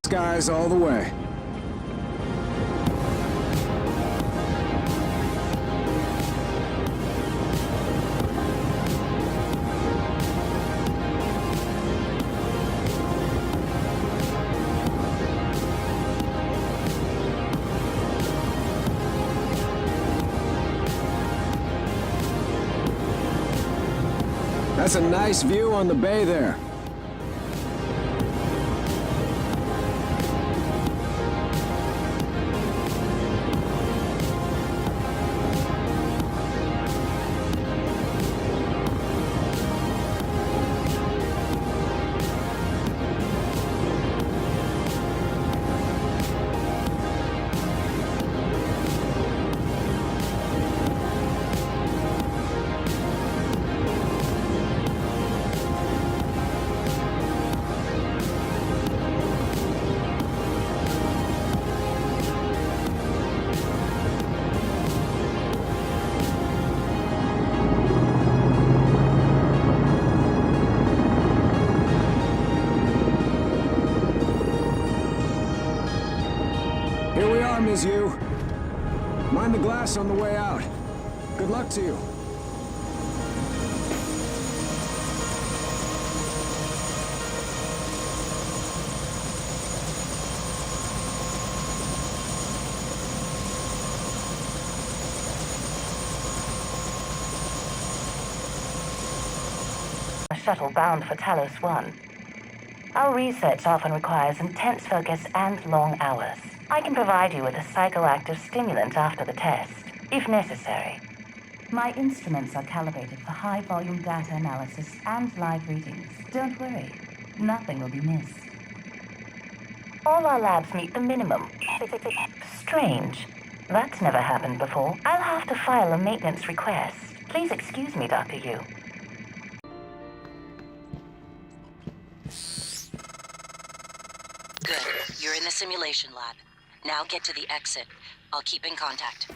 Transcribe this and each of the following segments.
Skies all the way. That's a nice view on the bay there. Here we are, Ms. Yu. Mind the glass on the way out. Good luck to you. A shuttle bound for Talos 1. Our research often requires intense focus and long hours. I can provide you with a psychoactive stimulant after the test, if necessary. My instruments are calibrated for high-volume data analysis and live readings. Don't worry, nothing will be missed. All our labs meet the minimum. Strange. That's never happened before. I'll have to file a maintenance request. Please excuse me, Dr. Yu. Good. You're in the simulation lab. Now get to the exit. I'll keep in contact.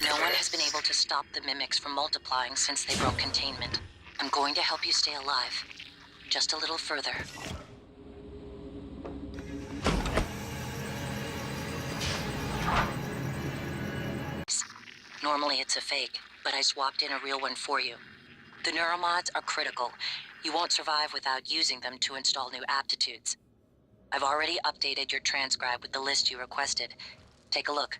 No one has been able to stop the mimics from multiplying since they broke containment. I'm going to help you stay alive. Just a little further. Normally it's a fake, but I swapped in a real one for you. The neuromods are critical. You won't survive without using them to install new aptitudes. I've already updated your transcribe with the list you requested. Take a look.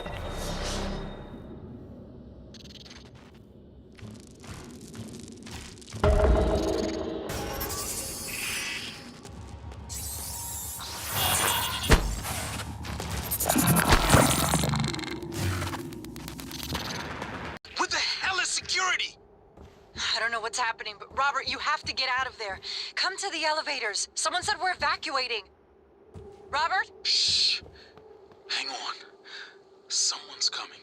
I don't know what's happening, but Robert, you have to get out of there. Come to the elevators. Someone said we're evacuating. Robert? Shh. Hang on. Someone's coming.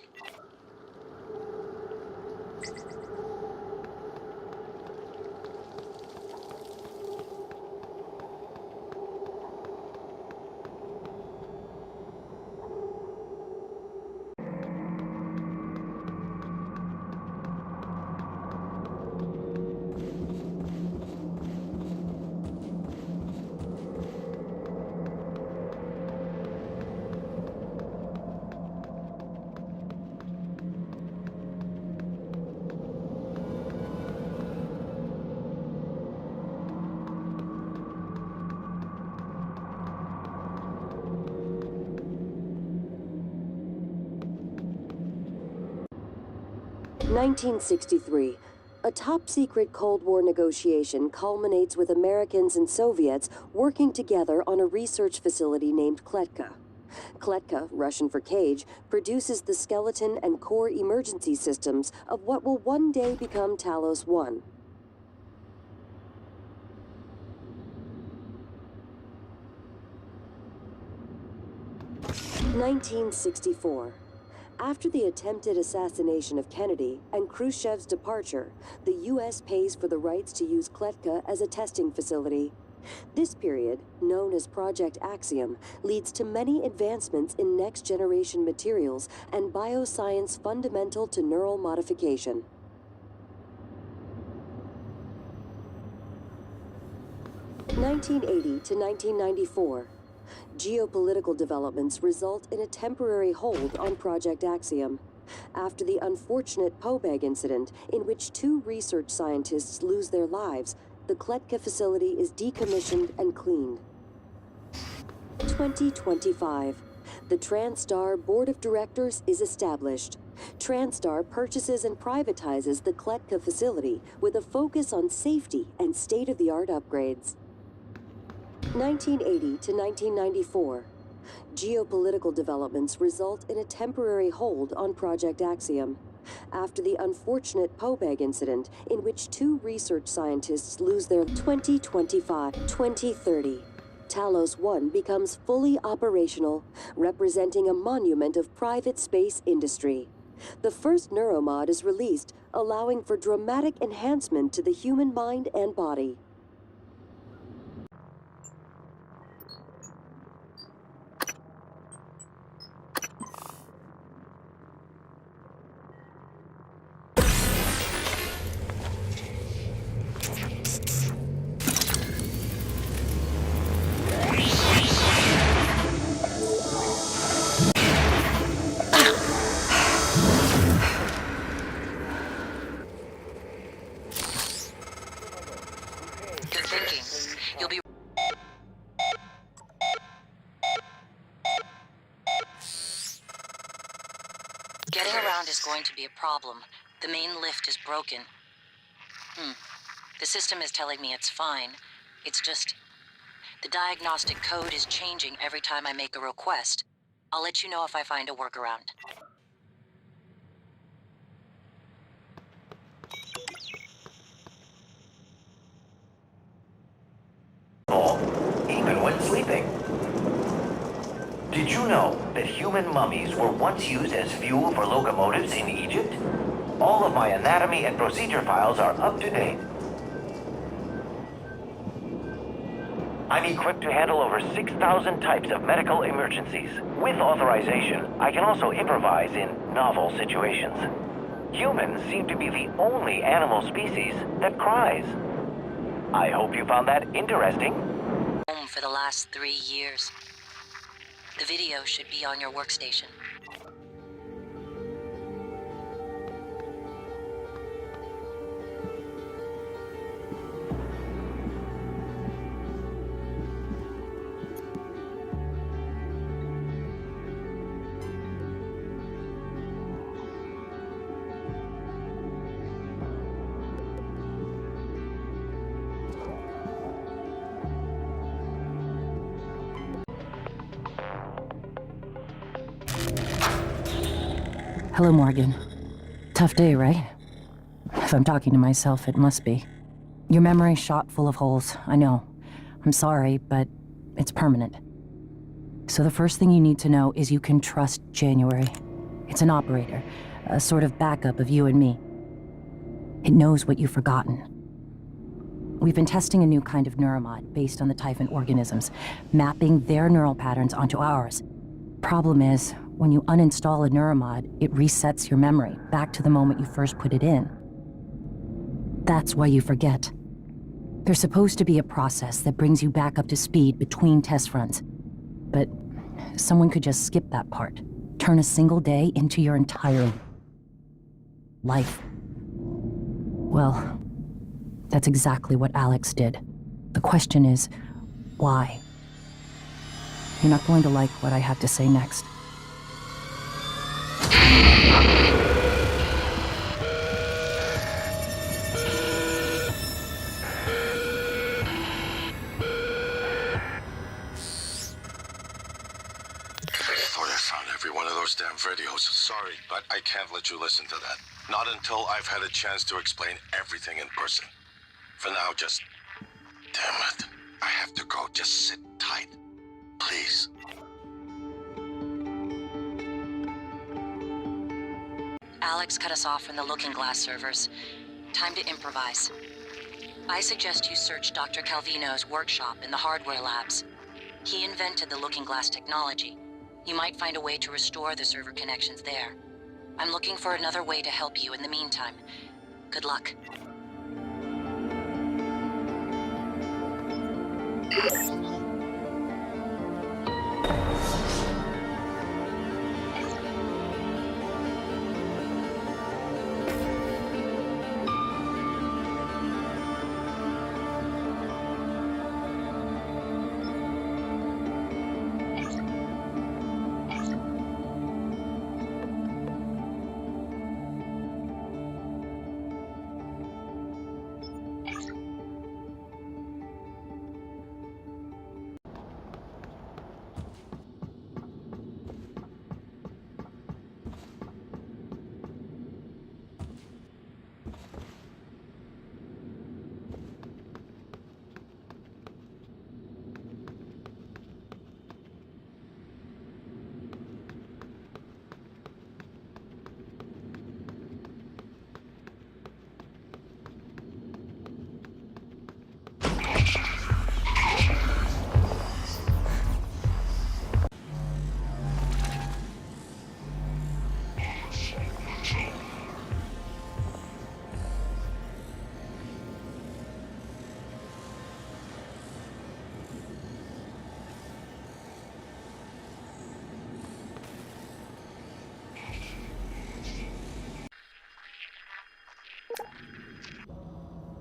"1963. A top-secret Cold War negotiation culminates with Americans and Soviets working together on a research facility named Kletka. Kletka, Russian for cage, produces the skeleton and core emergency systems of what will one day become Talos 1. (1964). After the attempted assassination of Kennedy and Khrushchev's departure, the U.S. pays for the rights to use Kletka as a testing facility. This period, known as Project Axiom, leads to many advancements in next-generation materials and bioscience fundamental to neural modification. (1980 to 1994). Geopolitical developments result in a temporary hold on Project Axiom. After the unfortunate Pobeg incident, in which 2 research scientists lose their lives, the Kletka facility is decommissioned and cleaned. 2025. The TranStar Board of Directors is established. TranStar purchases and privatizes the Kletka facility with a focus on safety and state-of-the-art upgrades. 1980 to 1994. Geopolitical developments result in a temporary hold on Project Axiom. After the unfortunate Pobeg incident, in which 2 research scientists lose their 2030. Talos 1 becomes fully operational, representing a monument of private space industry. The first neuromod is released, allowing for dramatic enhancement to the human mind and body. Good thinking. You'll be... Getting around is going to be a problem. The main lift is broken. The system is telling me it's fine. It's just... the diagnostic code is changing every time I make a request. I'll let you know if I find a workaround. Even when sleeping. Did you know that human mummies were once used as fuel for locomotives in Egypt? All of my anatomy and procedure files are up to date. I'm equipped to handle over 6,000 types of medical emergencies. With authorization, I can also improvise in novel situations. Humans seem to be the only animal species that cries. I hope you found that interesting. Home for the last 3 years. The video should be on your workstation. Hello, Morgan. Tough day, right? If I'm talking to myself, it must be. Your memory's shot full of holes, I know. I'm sorry, but it's permanent. So the first thing you need to know is you can trust January. It's an operator, a sort of backup of you and me. It knows what you've forgotten. We've been testing a new kind of neuromod based on the Typhon organisms, mapping their neural patterns onto ours. Problem is, when you uninstall a neuromod, it resets your memory back to the moment you first put it in. That's why you forget. There's supposed to be a process that brings you back up to speed between test runs. But someone could just skip that part, turn a single day into your entire life. Well, that's exactly what Alex did. The question is, why? You're not going to like what I have to say next. I can't let you listen to that. Not until I've had a chance to explain everything in person. For now, just... Damn it. I have to go. Just sit tight. Please. Alex cut us off from the Looking Glass servers. Time to improvise. I suggest you search Dr. Calvino's workshop in the hardware labs. He invented the Looking Glass technology. You might find a way to restore the server connections there. I'm looking for another way to help you in the meantime. Good luck.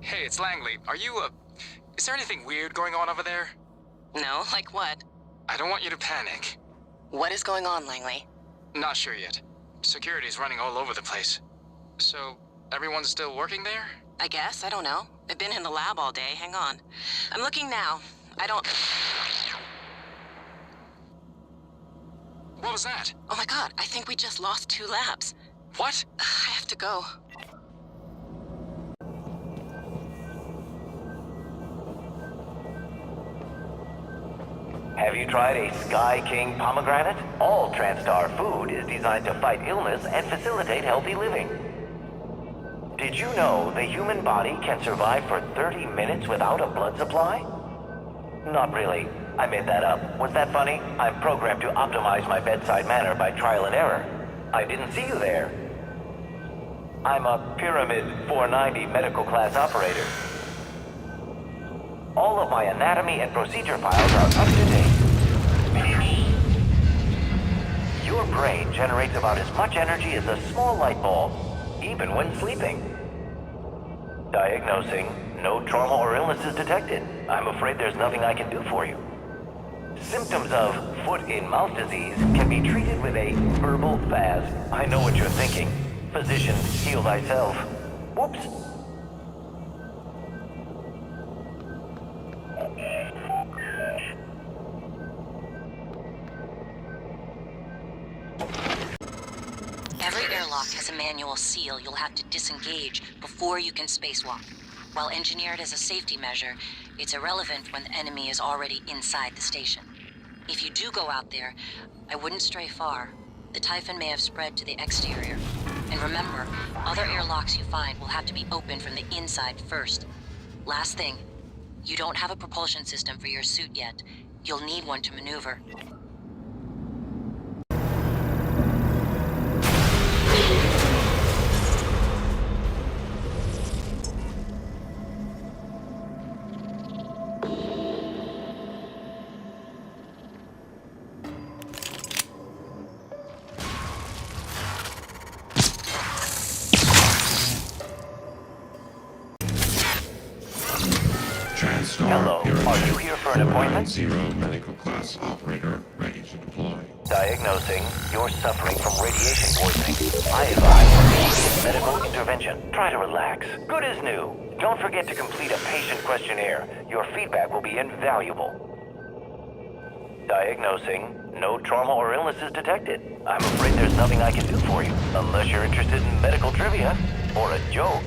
Hey, it's Langley. Are you, is there anything weird going on over there? No, like what? I don't want you to panic. What is going on, Langley? Not sure yet. Security's running all over the place. So, everyone's still working there? I guess, I don't know. I've been in the lab all day, hang on. I'm looking now. I don't... What was that? Oh my god, I think we just lost 2 labs. What? I have to go. Have you tried a Sky King pomegranate? All TranStar food is designed to fight illness and facilitate healthy living. Did you know the human body can survive for 30 minutes without a blood supply? Not really. I made that up. Was that funny? I'm programmed to optimize my bedside manner by trial and error. I didn't see you there. I'm a Pyramid 490 medical class operator. All of my anatomy and procedure files are up to date. Your brain generates about as much energy as a small light bulb, even when sleeping. Diagnosing. No trauma or illnesses detected. I'm afraid there's nothing I can do for you. Symptoms of foot-in-mouth disease can be treated with a herbal fast. I know what you're thinking. Physician, heal thyself. Whoops. Every airlock has a manual seal you'll have to disengage before you can spacewalk. While engineered as a safety measure, it's irrelevant when the enemy is already inside the station. If you do go out there, I wouldn't stray far. The Typhon may have spread to the exterior. And remember, other airlocks you find will have to be opened from the inside first. Last thing, you don't have a propulsion system for your suit yet. You'll need one to maneuver. Hello, are you here for an appointment? 0 medical class operator ready to deploy. Diagnosing. You're suffering from radiation poisoning. I advise immediate medical intervention. Try to relax. Good as new. Don't forget to complete a patient questionnaire. Your feedback will be invaluable. Diagnosing. No trauma or illness is detected. I'm afraid there's nothing I can do for you, unless you're interested in medical trivia or a joke.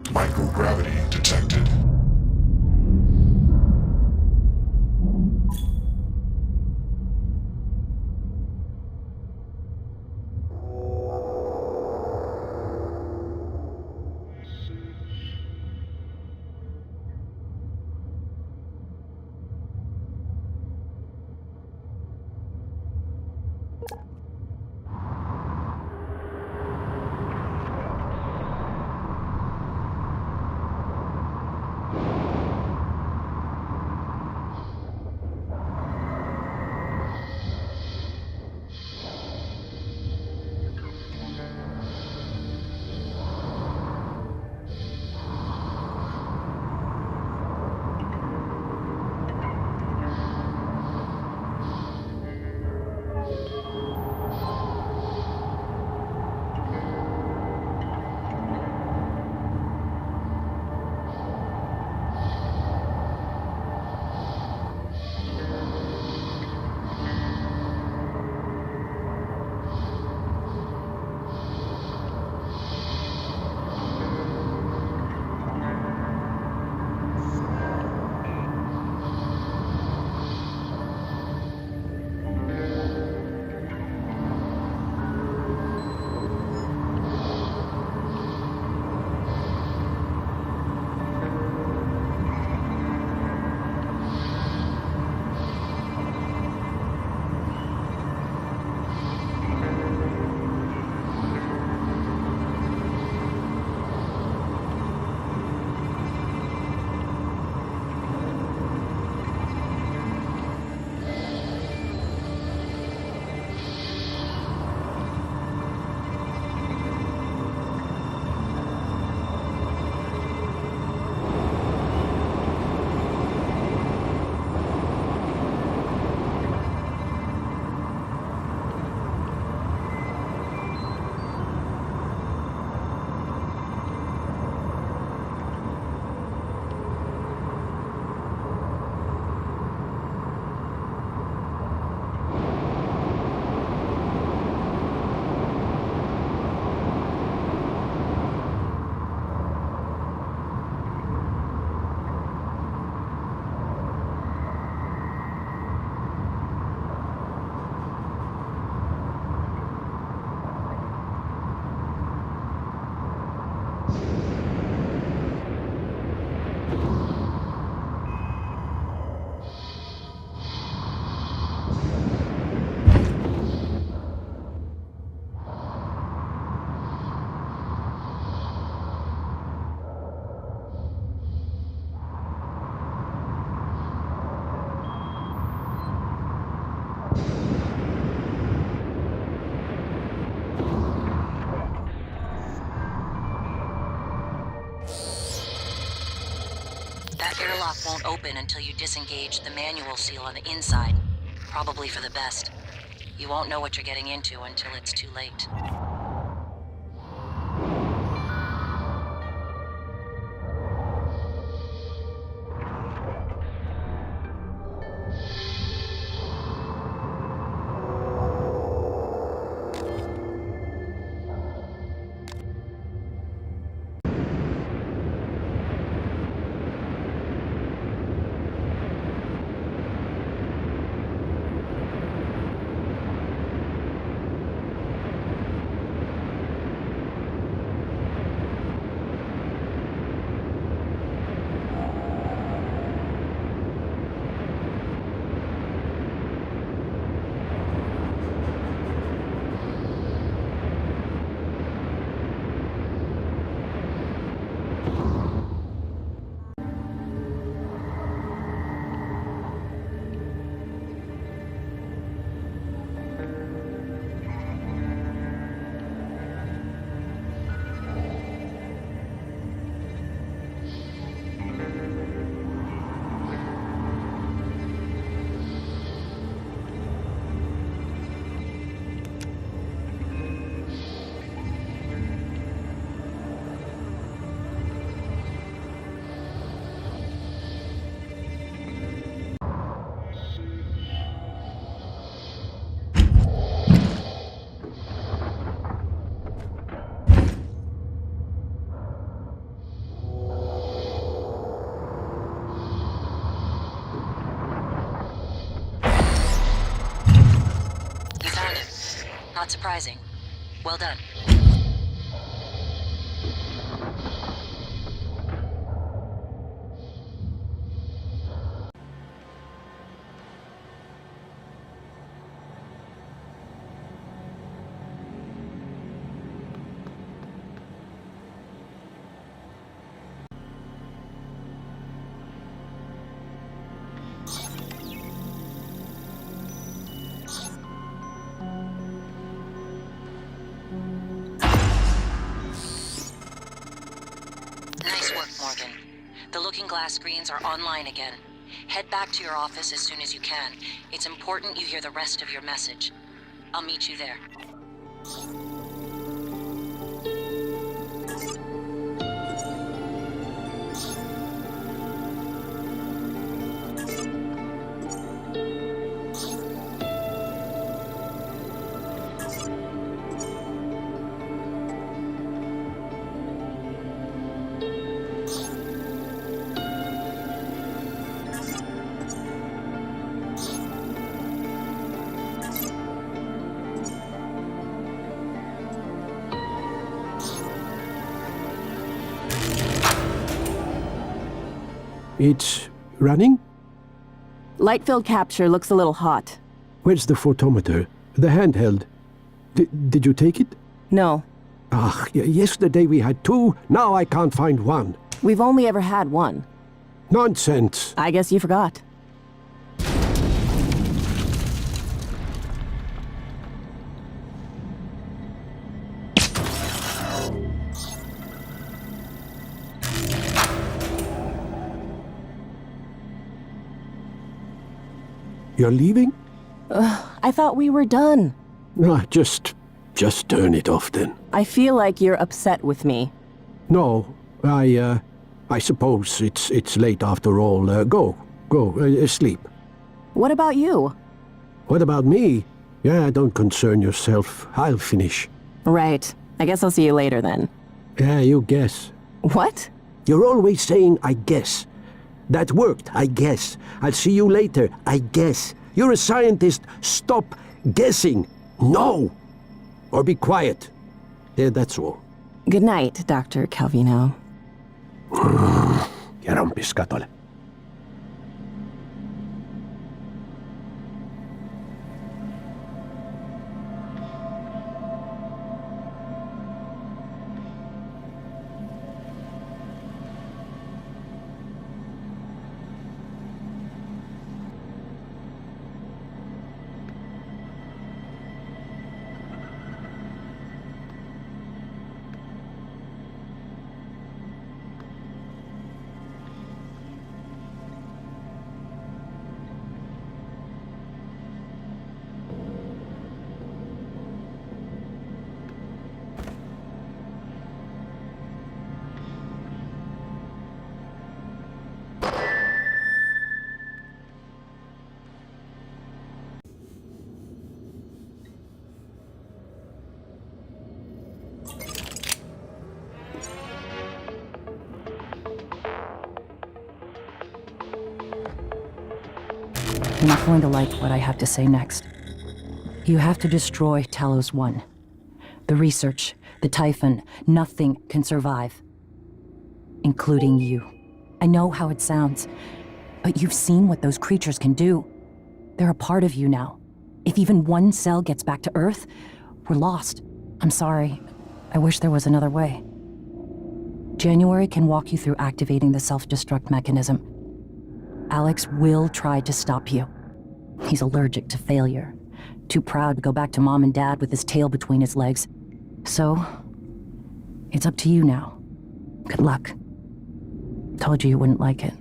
Microgravity detected. That airlock won't open until you disengage the manual seal on the inside. Probably for the best. You won't know what you're getting into until it's too late. Not surprising. Well done. Nice work, Morgan. The looking glass screens are online again. Head back to your office as soon as you can. It's important you hear the rest of your message. I'll meet you there. It's running? Light field capture looks a little hot. Where's the photometer? The handheld. Did you take it? No. Ah, yesterday we had two, now I can't find one. We've only ever had one. Nonsense. I guess you forgot. You're leaving? I thought we were done. Ah, just turn it off then. I feel like you're upset with me. No, I suppose it's late after all. Go, sleep. What about you? What about me? Yeah, don't concern yourself. I'll finish. Right. I guess I'll see you later then. Yeah, you guess. What? You're always saying, I guess. That worked, I guess. I'll see you later, I guess. You're a scientist. Stop guessing. No! Or be quiet. Yeah, that's all. Good night, Dr. Calvino. Ja rompiskatole. You're not going to like what I have to say next. You have to destroy Talos 1. The research, the Typhon, nothing can survive. Including you. I know how it sounds, but you've seen what those creatures can do. They're a part of you now. If even one cell gets back to Earth, we're lost. I'm sorry. I wish there was another way. January can walk you through activating the self-destruct mechanism. Alex will try to stop you. He's allergic to failure. Too proud to go back to Mom and Dad with his tail between his legs. So, it's up to you now. Good luck. Told you wouldn't like it.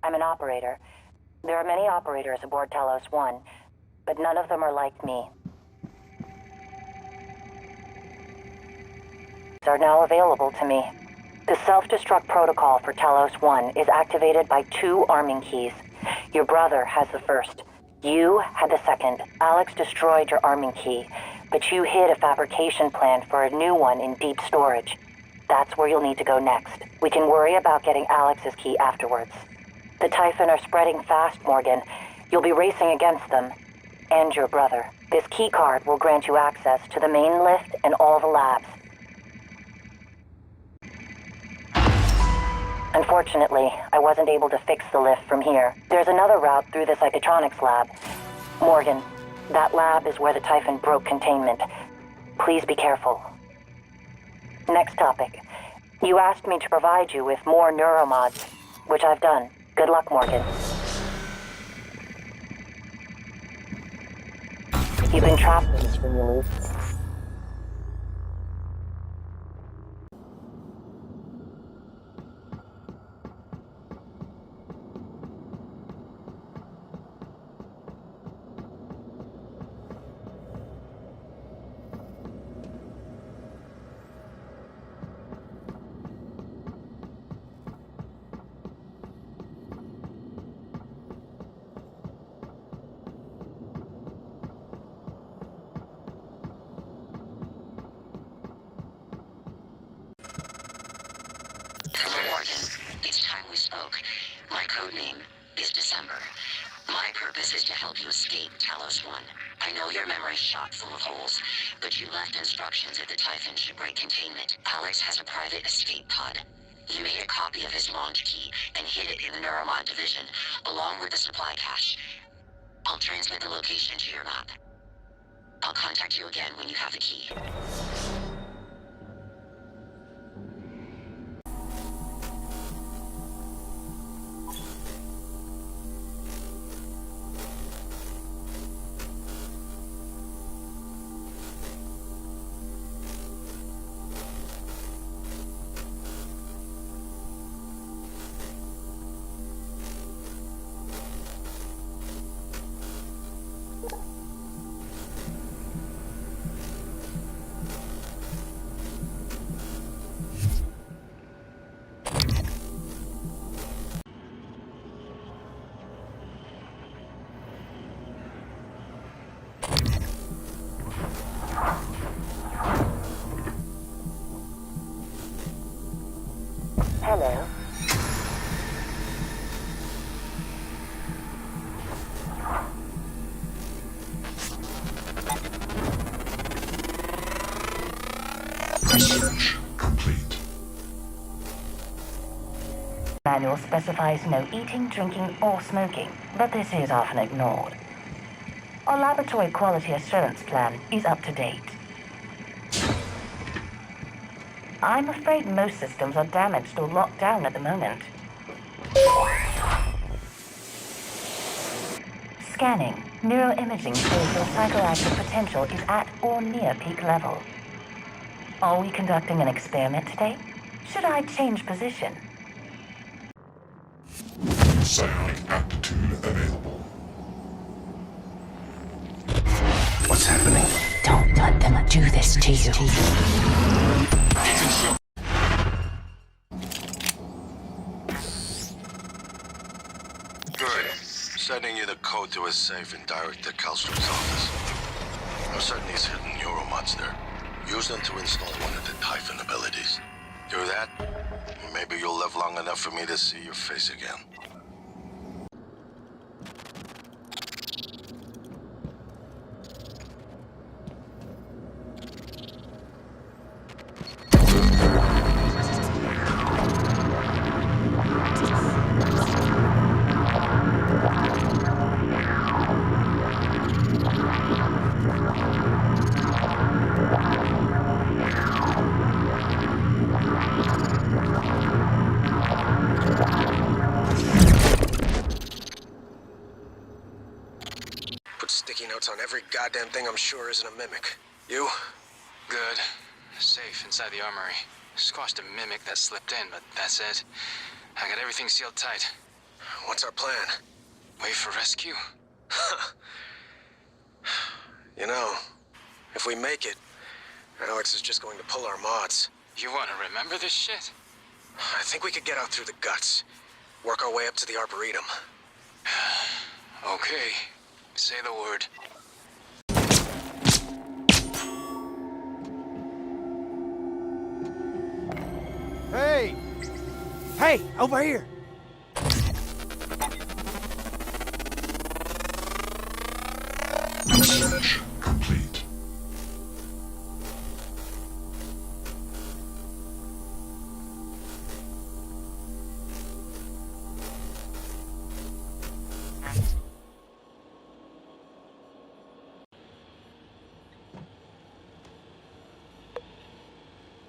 I'm an operator. There are many operators aboard Talos 1, but none of them are like me. Are now available to me. The self-destruct protocol for Talos 1 is activated by 2 arming keys. Your brother has the first. You had the second. Alex destroyed your arming key, but you hid a fabrication plan for a new one in deep storage. That's where you'll need to go next. We can worry about getting Alex's key afterwards. The Typhon are spreading fast, Morgan. You'll be racing against them. And your brother. This key card will grant you access to the main lift and all the labs. Unfortunately, I wasn't able to fix the lift from here. There's another route through the psychotronics lab. Morgan, that lab is where the Typhon broke containment. Please be careful. Next topic. You asked me to provide you with more neuromods, which I've done. Good luck, Morgan. You've been trapped in this room. It's time we spoke. My code name is December. My purpose is to help you escape Talos 1. I know your memory's shot full of holes, but you left instructions if the Typhon should break containment. Alex has a private escape pod. You made a copy of his launch key and hid it in the Neuromod division, along with the supply cache. I'll transmit the location to your map. I'll contact you again when you have the key. Hello. Research complete. Manual specifies no eating, drinking, or smoking, but this is often ignored. Our laboratory quality assurance plan is up to date. I'm afraid most systems are damaged or locked down at the moment. Scanning. Neuroimaging shows your psychoactive potential is at or near peak level. Are we conducting an experiment today? Should I change position? Psionic aptitude available. What's happening? Don't let them do this to you. Good. Sending you the code to his safe and direct to Kallstrom's office. I'm certain he's hidden neuromods there. Use them to install one of the Typhon abilities. Do that, maybe you'll live long enough for me to see your face again. Sticky notes on every goddamn thing I'm sure isn't a mimic. You? Good. Safe inside the armory. Squashed a mimic that slipped in, but that's it. I got everything sealed tight. What's our plan? Wait for rescue? You know, if we make it, Alex is just going to pull our mods. You want to remember this shit? I think we could get out through the guts. Work our way up to the Arboretum. Okay. Say the word. Hey! Hey, over here! Research complete.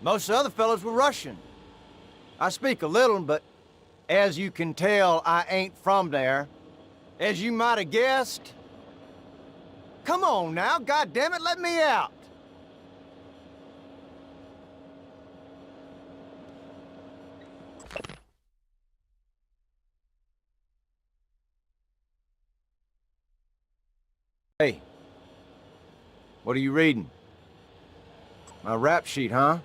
Most of the other fellows were Russian. I speak a little, but as you can tell, I ain't from there. As you might have guessed. Come on now, goddammit, let me out! Hey, what are you reading? My rap sheet, huh?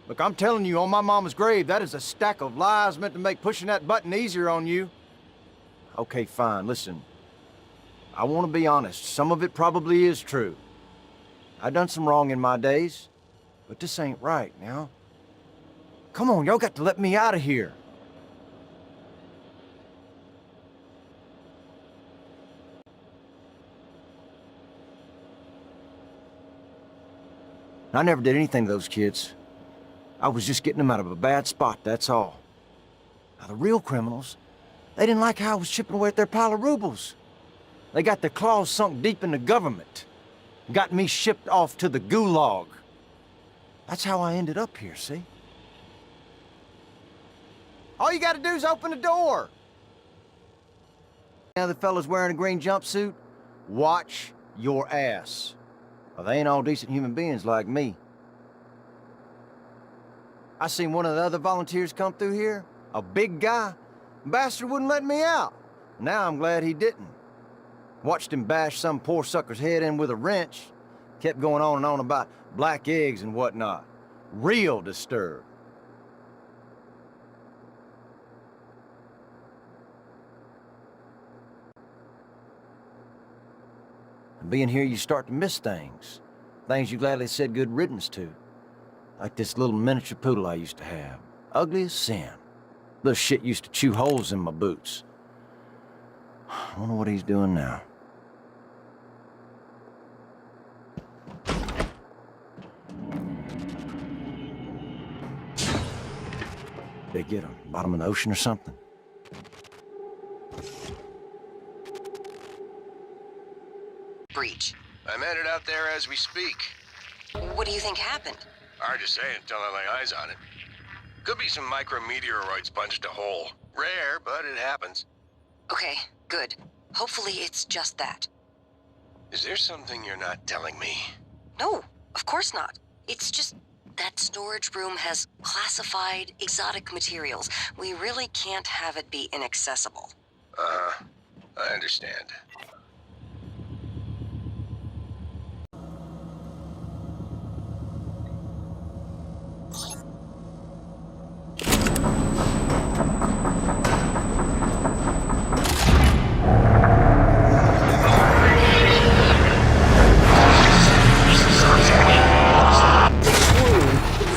Look, I'm telling you, on my mama's grave, that is a stack of lies meant to make pushing that button easier on you. Okay, fine, listen. I want to be honest, some of it probably is true. I done some wrong in my days, but this ain't right now. Come on, y'all got to let me out of here. I never did anything to those kids. I was just getting them out of a bad spot, that's all. Now, the real criminals, they didn't like how I was chipping away at their pile of rubles. They got their claws sunk deep in the government. Got me shipped off to the gulag. That's how I ended up here, see? All you gotta do is open the door. Now the fella's wearing a green jumpsuit, watch your ass. Well, they ain't all decent human beings like me. I seen one of the other volunteers come through here, a big guy. Bastard wouldn't let me out. Now I'm glad he didn't. Watched him bash some poor sucker's head in with a wrench. Kept going on and on about black eggs and whatnot. Real disturbed. And being here, you start to miss things. Things you gladly said good riddance to. Like this little miniature poodle I used to have. Ugly as sin. Little shit used to chew holes in my boots. I wonder what he's doing now. They get him? Bottom of the ocean or something? Breach. I'm headed out there as we speak. What do you think happened? Hard to say until I lay eyes on it. Could be some micrometeoroids punched a hole. Rare, but it happens. Okay, good. Hopefully it's just that. Is there something you're not telling me? No, of course not. It's just that storage room has classified exotic materials. We really can't have it be inaccessible. I understand.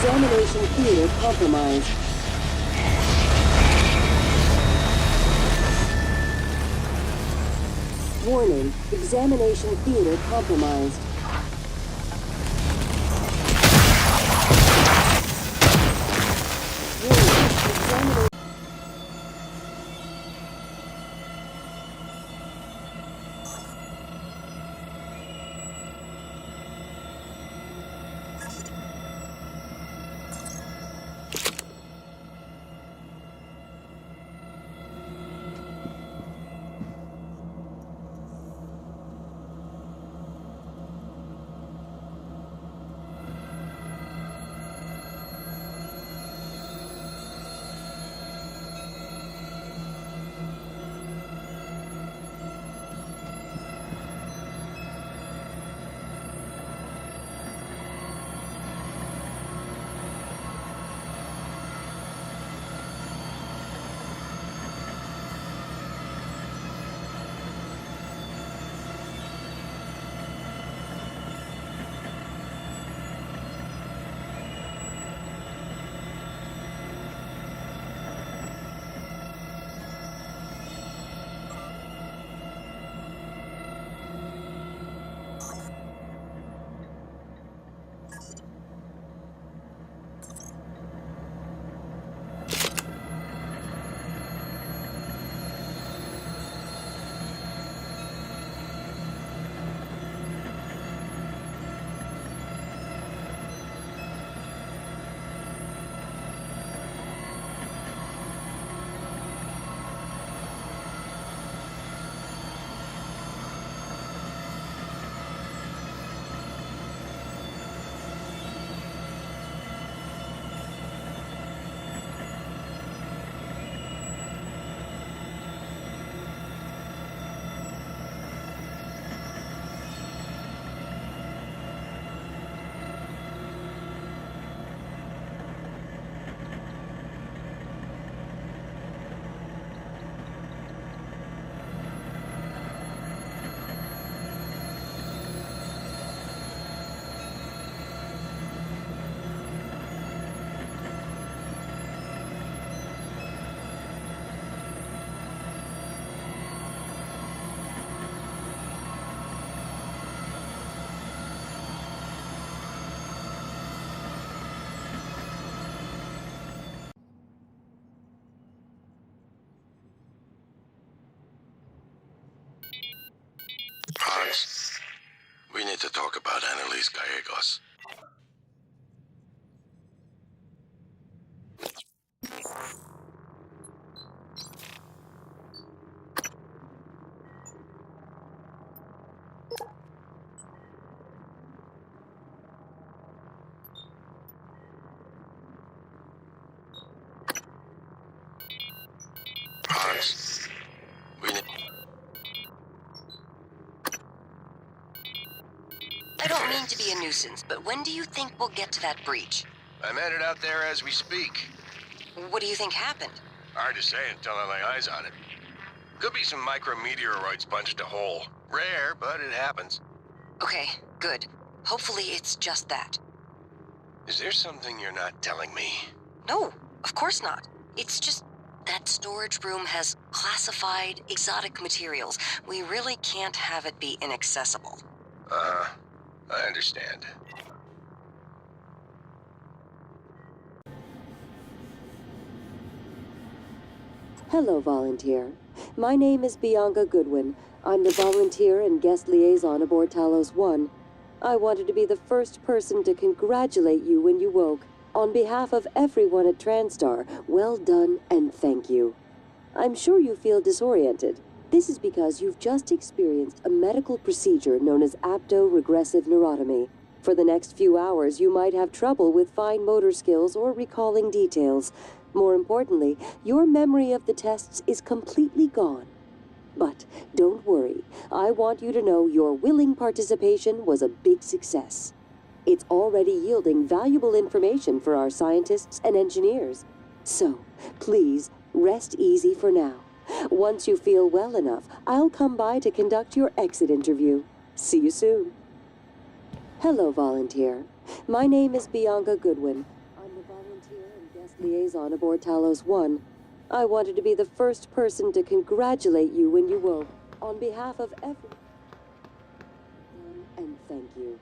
Examination theater compromised. Warning, examination theater compromised. Warning, examination... Hans, we need to talk about Annalise Gallegos. Hans, we need... I don't mean to be a nuisance, but when do you think we'll get to that breach? I'm headed out there as we speak. What do you think happened? Hard to say until I lay eyes on it. Could be some micrometeoroids punched a hole. Rare, but it happens. Okay, good. Hopefully it's just that. Is there something you're not telling me? No, of course not. It's just that storage room has classified exotic materials. We really can't have it be inaccessible. I understand. Hello, volunteer. My name is Bianca Goodwin. I'm the volunteer and guest liaison aboard Talos 1. I wanted to be the first person to congratulate you when you woke. On behalf of everyone at TranStar, well done and thank you. I'm sure you feel disoriented. This is because you've just experienced a medical procedure known as apto-regressive neurotomy. For the next few hours, you might have trouble with fine motor skills or recalling details. More importantly, your memory of the tests is completely gone. But don't worry. I want you to know your willing participation was a big success. It's already yielding valuable information for our scientists and engineers. So, please, rest easy for now. Once you feel well enough, I'll come by to conduct your exit interview. See you soon. Hello, volunteer. My name is Bianca Goodwin. I'm the volunteer and guest liaison aboard Talos 1. I wanted to be the first person to congratulate you when you woke. On behalf of everyone, and thank you.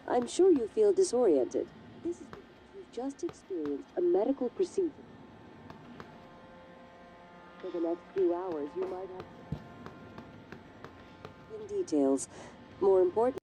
I'm sure you feel disoriented. This is because you've just experienced a medical procedure. For the next few hours, you might have in details. More important.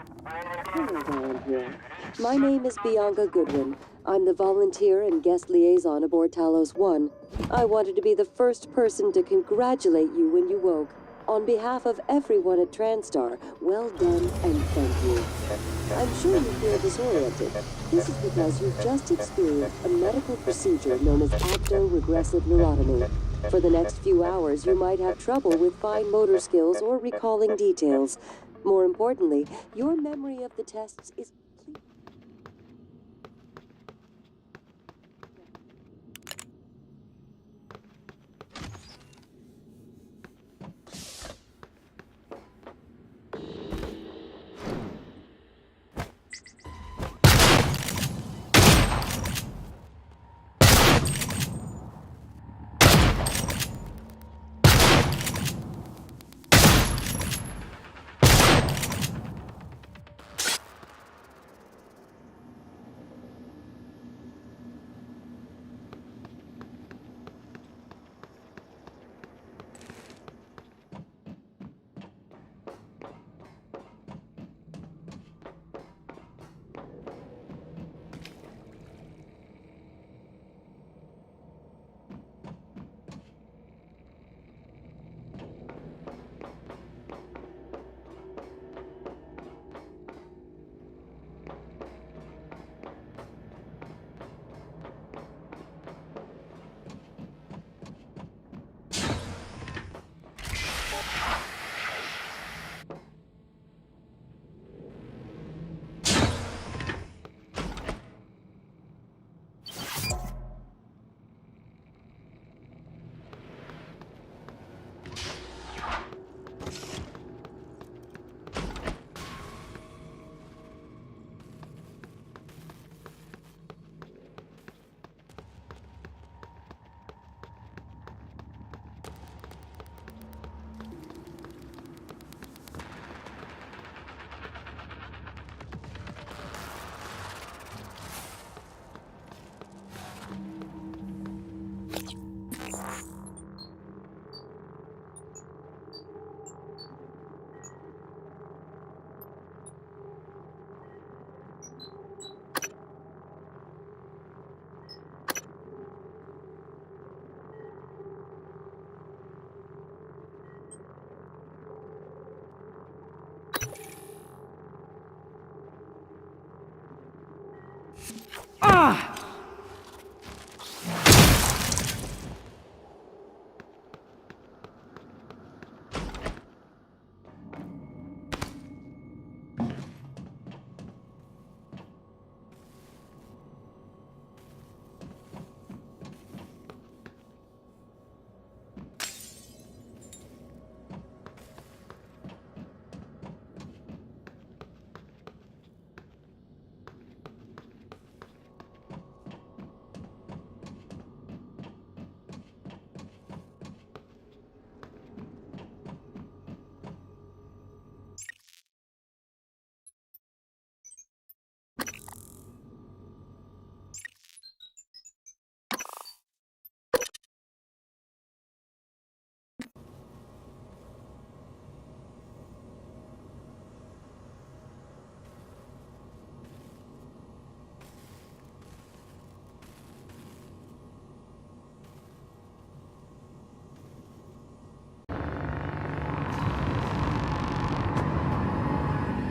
Hello, volunteer. My name is Bianca Goodwin. I'm the volunteer and guest liaison aboard Talos 1. I wanted to be the first person to congratulate you when you woke. On behalf of everyone at TranStar, well done and thank you. I'm sure you feel disoriented. This is because you've just experienced a medical procedure known as acto-regressive neurotomy. For the next few hours, you might have trouble with fine motor skills or recalling details. More importantly, your memory of the tests is complete.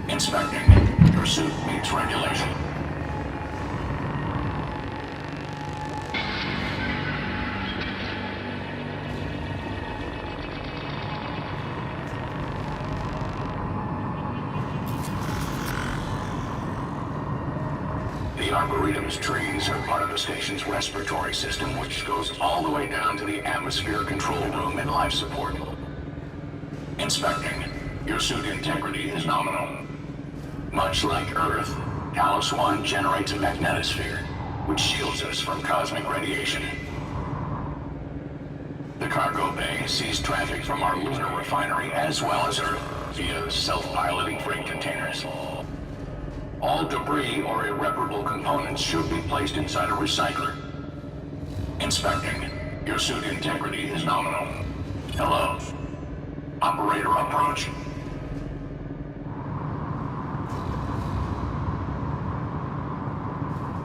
Inspecting. Your suit meets regulation. The Arboretum's trees are part of the station's respiratory system, which goes all the way down to the atmosphere control room and life support. Inspecting. Your suit integrity is nominal. Much like Earth, Talos 1 generates a magnetosphere, which shields us from cosmic radiation. The cargo bay sees traffic from our lunar refinery as well as Earth via self-piloting freight containers. All debris or irreparable components should be placed inside a recycler. Inspecting. Your suit integrity is nominal. Hello. Operator approach.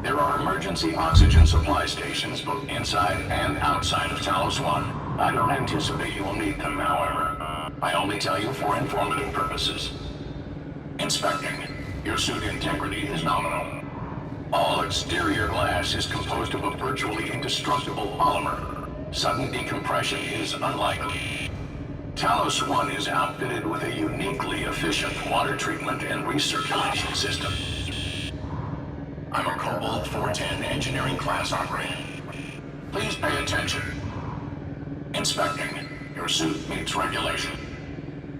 There are emergency oxygen supply stations both inside and outside of Talos 1. I don't anticipate you will need them, however. I only tell you for informative purposes. Inspecting. Your suit integrity is nominal. All exterior glass is composed of a virtually indestructible polymer. Sudden decompression is unlikely. Talos 1 is outfitted with a uniquely efficient water treatment and recirculation system. I'm a Cobalt 410 engineering class operator. Please pay attention. Inspecting. Your suit meets regulation.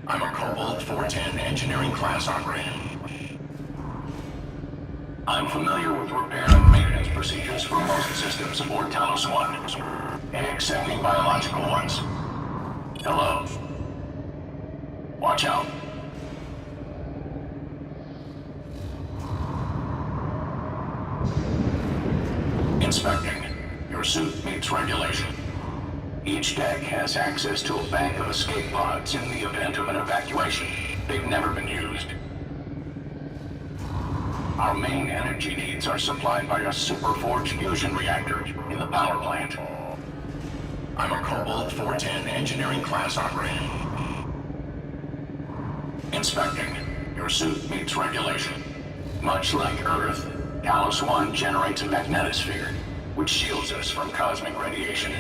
I'm a Cobalt 410 engineering class operator. I'm familiar with repair and maintenance procedures for most systems aboard Talos 1, except the biological ones. Hello. Watch out. Inspecting. Your suit meets regulation. Each deck has access to a bank of escape pods in the event of an evacuation. They've never been used. Our main energy needs are supplied by a superforged fusion reactor in the power plant. I'm a Cobalt 410 engineering class operator. Inspecting. Your suit meets regulation. Much like Earth, Talos 1 generates a magnetosphere, which shields us from cosmic radiation.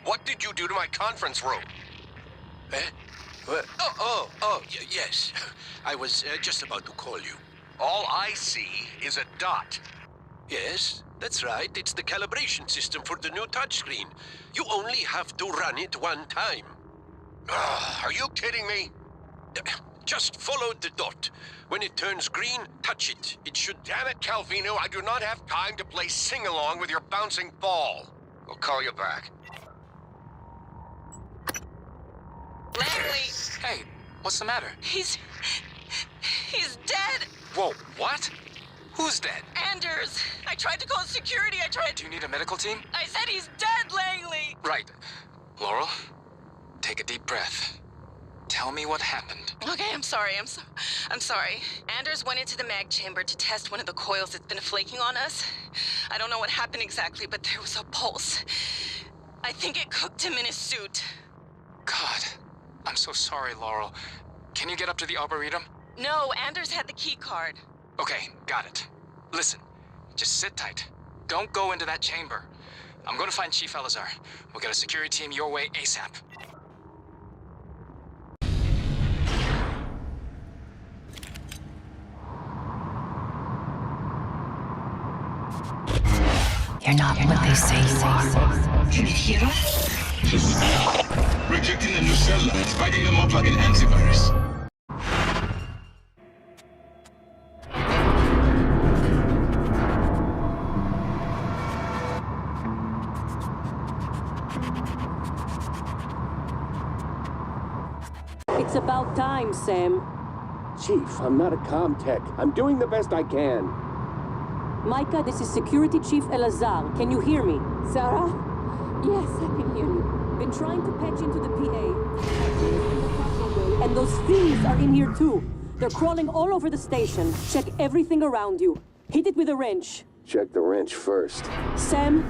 What did you do to my conference room? Eh? What? Yes. I was just about to call you. All I see is a dot. Yes, that's right. It's the calibration system for the new touchscreen. You only have to run it one time. Are you kidding me? Just follow the dot. When it turns green, touch it. It should... Damn it, Calvino, I do not have time to play sing-along with your bouncing ball. I'll call you back. Langley! Hey, what's the matter? He's dead! Whoa, what? Who's dead? Anders! I tried to call security, Do you need a medical team? I said he's dead, Langley! Right. Laurel, take a deep breath. Tell me what happened. Okay, I'm sorry. I'm sorry. Anders went into the mag chamber to test one of the coils that's been flaking on us. I don't know what happened exactly, but there was a pulse. I think it cooked him in his suit. God, I'm so sorry, Laurel. Can you get up to the Arboretum? No, Anders had the key card. Okay, got it. Listen, just sit tight. Don't go into that chamber. I'm going to find Chief Elazar. We'll get a security team your way ASAP. You're not what they say you are. Can you hear us? Rejecting the new cell lines, fighting them up like an antivirus. It's about time, Sam. Chief, I'm not a comm tech. I'm doing the best I can. Micah, this is Security Chief Elazar. Can you hear me? Sarah? Yes, I can hear you. Been trying to patch into the PA. And those fiends are in here too. They're crawling all over the station. Check everything around you. Hit it with a wrench. Check the wrench first. Sam,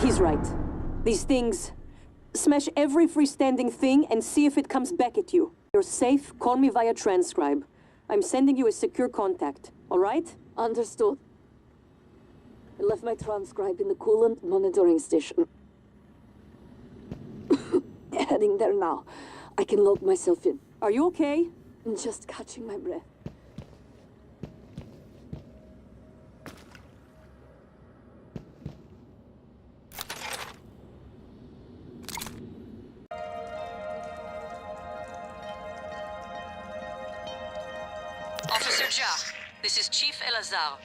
he's right. These things, Smash every freestanding thing and see if it comes back at you. You're safe, call me via transcribe. I'm sending you a secure contact, all right? Understood. I left my transcribe in the coolant monitoring station. Heading there now. I can log myself in. Are you okay? I'm just catching my breath. Officer Ja, this is Chief Elazar.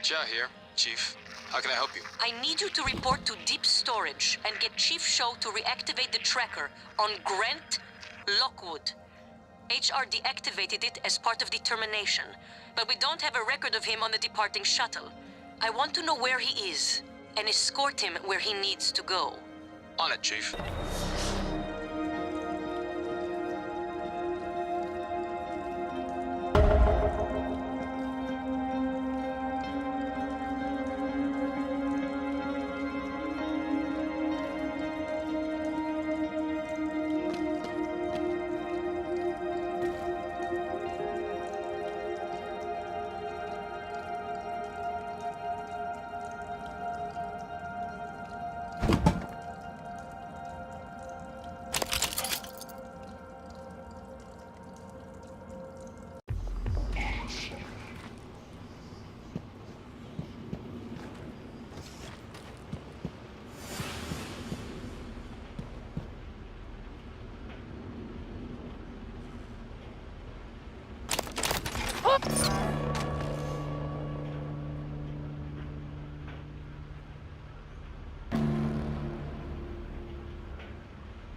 Ja here, Chief. How can I help you? I need you to report to Deep Storage and get Chief Show to reactivate the tracker on Grant Lockwood. HR deactivated it as part of the termination, but we don't have a record of him on the departing shuttle. I want to know where he is and escort him where he needs to go. On it, Chief.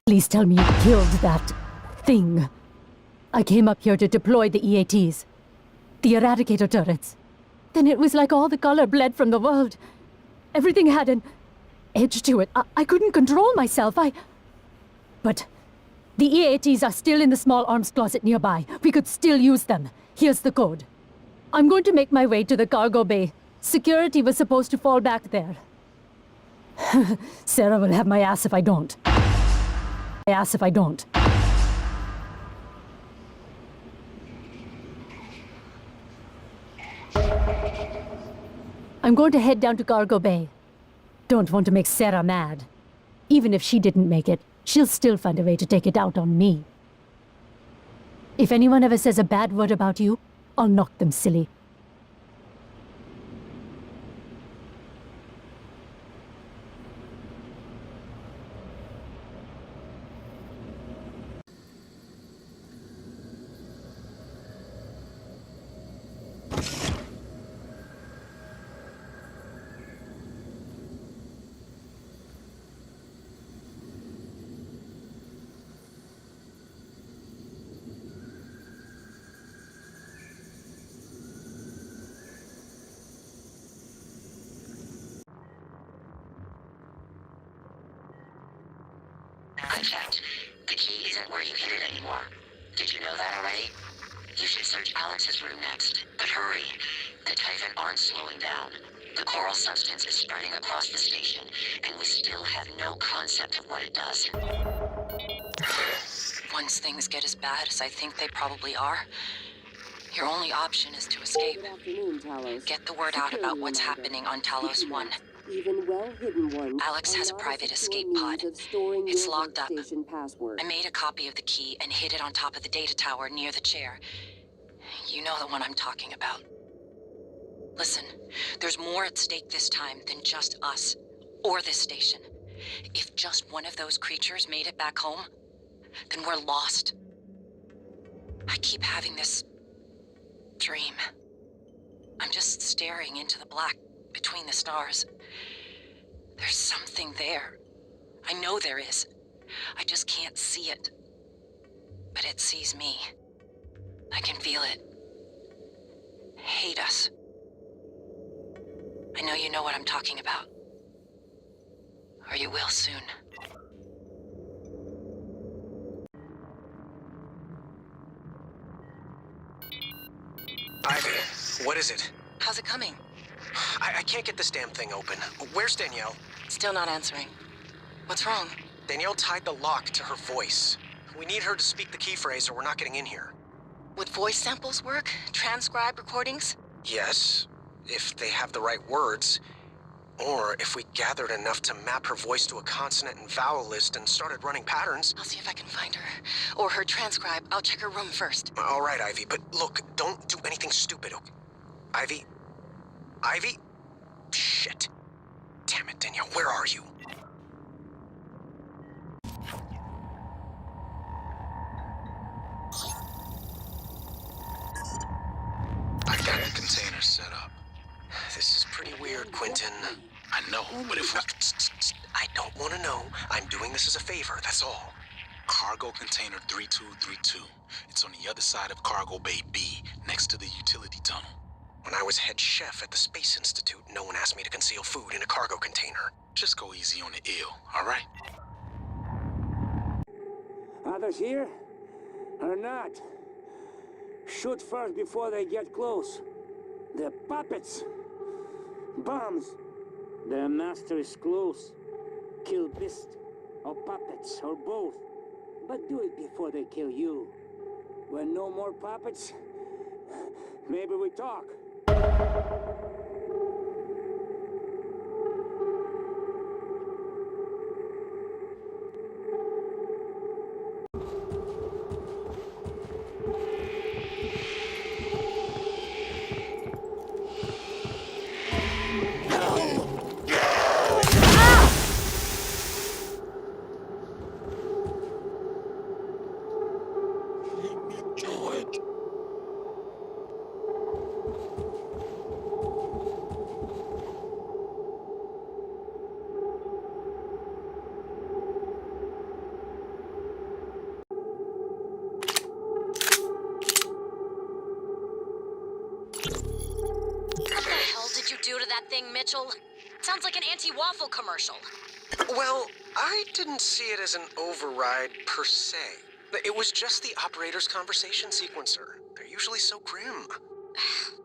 Please tell me you killed that thing. I came up here to deploy the EATs. The Eradicator turrets. Then it was like all the color bled from the world. Everything had an edge to it. I couldn't control myself. But the EATs are still in the small arms closet nearby. We could still use them. Here's the code. I'm going to make my way to the cargo bay. Security was supposed to fall back there. Sarah will have my ass if I don't. I'm going to head down to cargo bay. Don't want to make Sarah mad. Even if she didn't make it, she'll still find a way to take it out on me. If anyone ever says a bad word about you, I'll knock them silly. I checked. The key isn't where you hid it anymore. Did you know that already? You should search Alex's room next. But hurry. The Typhon aren't slowing down. The coral substance is spreading across the station, and we still have no concept of what it does. Once things get as bad as I think they probably are, your only option is to escape. Good afternoon, Talos. Get the word out about what's happening on Talos 1. Even well-hidden ones Alex has a are not private secure escape pod. means of storing It's your locked up. workstation password. I made a copy of the key and hid it on top of the data tower near the chair. You know the one I'm talking about. Listen, there's more at stake this time than just us, or this station. If just one of those creatures made it back home, then we're lost. I keep having this dream. I'm just staring into the black between the stars. There's something there. I know there is. I just can't see it. But it sees me. I can feel it. Hate us. I know you know what I'm talking about. Or you will soon. Ivy, what is it? How's it coming? I can't get this damn thing open. Where's Danielle? Still not answering. What's wrong? Danielle tied the lock to her voice. We need her to speak the key phrase or we're not getting in here. Would voice samples work? Transcribe recordings? Yes, if they have the right words. Or if we gathered enough to map her voice to a consonant and vowel list and started running patterns. I'll see if I can find her. Or her transcribe. I'll check her room first. All right, Ivy, but look, don't do anything stupid, okay? Ivy? Ivy? Shit. Damn it, Danielle, where are you? I got the container set up. This is pretty weird, Quentin. I know, but if we... I don't want to know. I'm doing this as a favor, that's all. Cargo container 3232. It's on the other side of Cargo Bay B, next to the utility tunnel. When I was head chef at the Space Institute, no one asked me to conceal food in a cargo container. Just go easy on the ill, all right? Others here? Or not? Shoot first before they get close. They're puppets. Bombs. Their master is close. Kill beast, or puppets, or both. But do it before they kill you. When no more puppets, maybe we talk. Thing, Mitchell. Sounds like an anti-waffle commercial. Well, I didn't see it as an override per se. It was just the operator's conversation sequencer. They're usually so grim.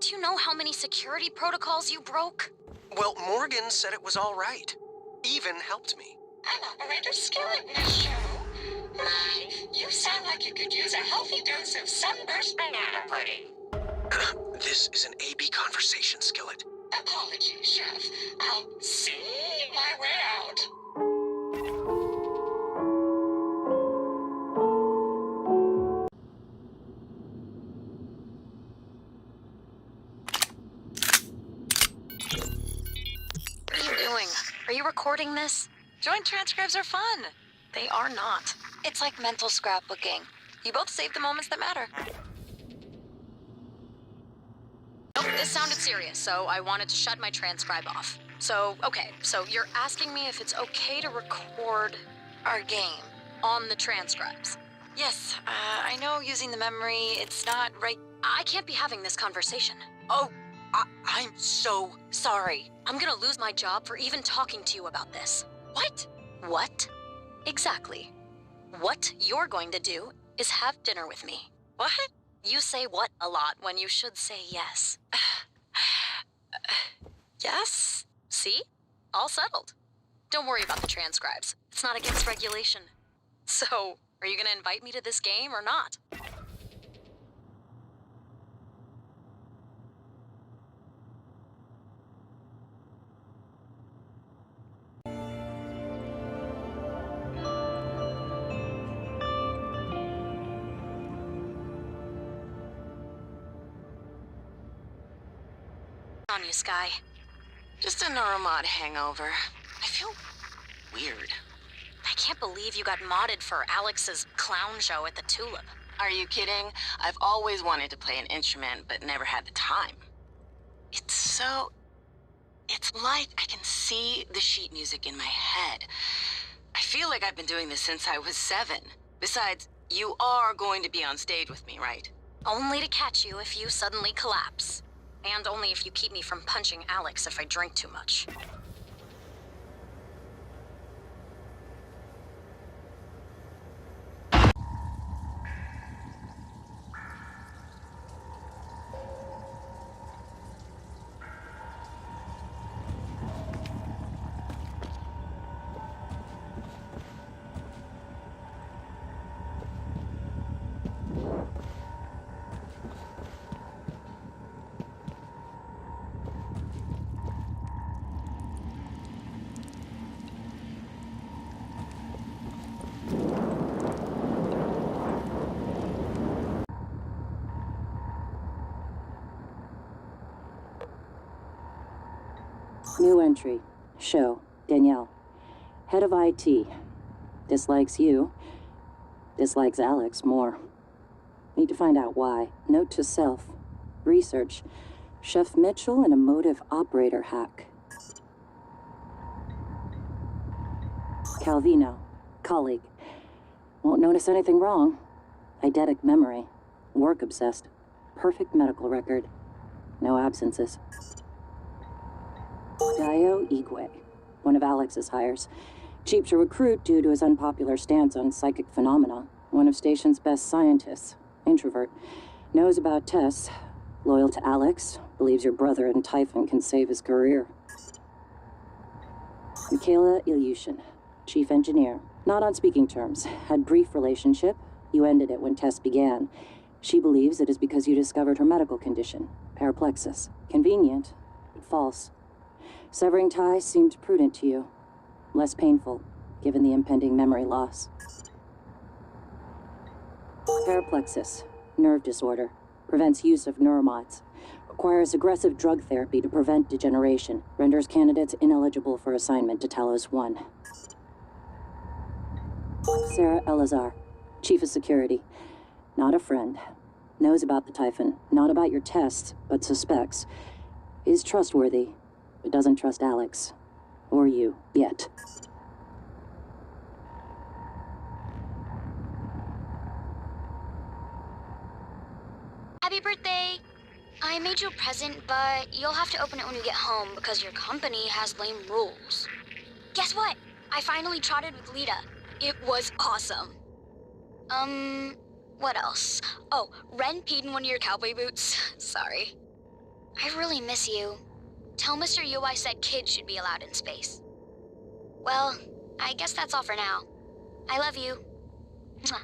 Do you know how many security protocols you broke? Well, Morgan said it was all right. Even helped me. I'm Operator Skillet in this show. My, you sound like you could use a healthy dose of sunburst banana pudding. This is an AB conversation, Skillet. Apologies, Chef. I'll see my way out. What are you doing? Are you recording this? Joint transcribes are fun. They are not. It's like mental scrapbooking. You both save the moments that matter. Nope, this sounded serious, so I wanted to shut my transcribe off. So, okay, so you're asking me if it's okay to record our game on the transcribes. Yes, I know using the memory, it's not right. I can't be having this conversation. Oh, I'm so sorry. I'm gonna lose my job for even talking to you about this. What? What? Exactly. What you're going to do is have dinner with me. What? You say what a lot when you should say yes. Yes? See? All settled. Don't worry about the transcribes. It's not against regulation. So, are you gonna invite me to this game or not? On you, Sky. Just a neuromod hangover. I feel weird. I can't believe you got modded for Alex's clown show at the Tulip. Are you kidding? I've always wanted to play an instrument, but never had the time. It's like I can see the sheet music in my head. I feel like I've been doing this since I was 7. Besides, you are going to be on stage with me, right? Only to catch you if you suddenly collapse. And only if you keep me from punching Alex if I drink too much. New entry. Show. Danielle. Head of IT. Dislikes you. Dislikes Alex more. Need to find out why. Note to self. Research. Chef Mitchell and a motive operator hack. Calvino. Colleague. Won't notice anything wrong. Eidetic memory. Work obsessed. Perfect medical record. No absences. Dio Igwe. One of Alex's hires. Cheap to recruit due to his unpopular stance on psychic phenomena. One of Station's best scientists. Introvert. Knows about tests. Loyal to Alex. Believes your brother and Typhon can save his career. Michaela Ilyushin. Chief engineer. Not on speaking terms. Had brief relationship. You ended it when tests began. She believes it is because you discovered her medical condition. Paraplexis. Convenient, but false. Severing ties seemed prudent to you. Less painful, given the impending memory loss. Paraplexis. Nerve disorder. Prevents use of neuromods. Requires aggressive drug therapy to prevent degeneration. Renders candidates ineligible for assignment to Talos 1. Sarah Elazar. Chief of Security. Not a friend. Knows about the Typhon. Not about your tests, but suspects. Is trustworthy, but doesn't trust Alex. Or you, yet. Happy birthday! I made you a present, but you'll have to open it when you get home because your company has lame rules. Guess what? I finally trotted with Lita. It was awesome. What else? Oh, Ren peed in one of your cowboy boots. Sorry. I really miss you. Tell Mr. Yu I said kids should be allowed in space. Well, I guess that's all for now. I love you. Mwah.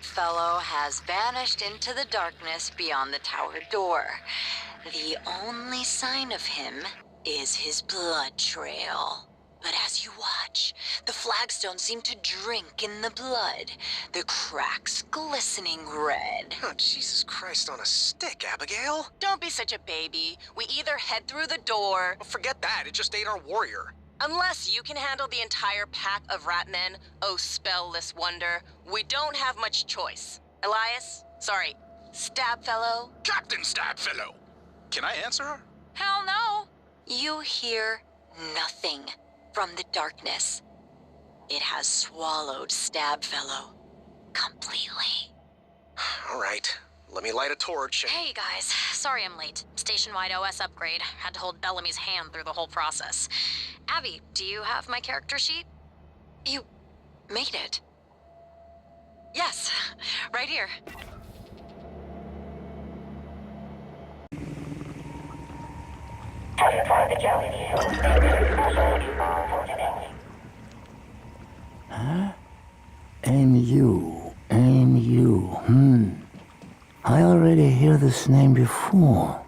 Fellow has vanished into the darkness beyond the tower door. The only sign of him is his blood trail. But as you watch, the flagstones seem to drink in the blood, the cracks glistening red. Oh, Jesus Christ on a stick, Abigail. Don't be such a baby. We either head through the door... Well, forget that, it just ate our warrior. Unless you can handle the entire pack of rat men, oh spellless wonder, we don't have much choice. Elias? Sorry, Stabfellow? Captain Stabfellow! Can I answer her? Hell no! You hear nothing from the darkness. It has swallowed Stabfellow completely. All right. Let me light a torch. Hey guys, sorry I'm late. Station-wide OS upgrade. Had to hold Bellamy's hand through the whole process. Abby, do you have my character sheet? You made it. Yes, right here. Huh? MU. I already hear this name before.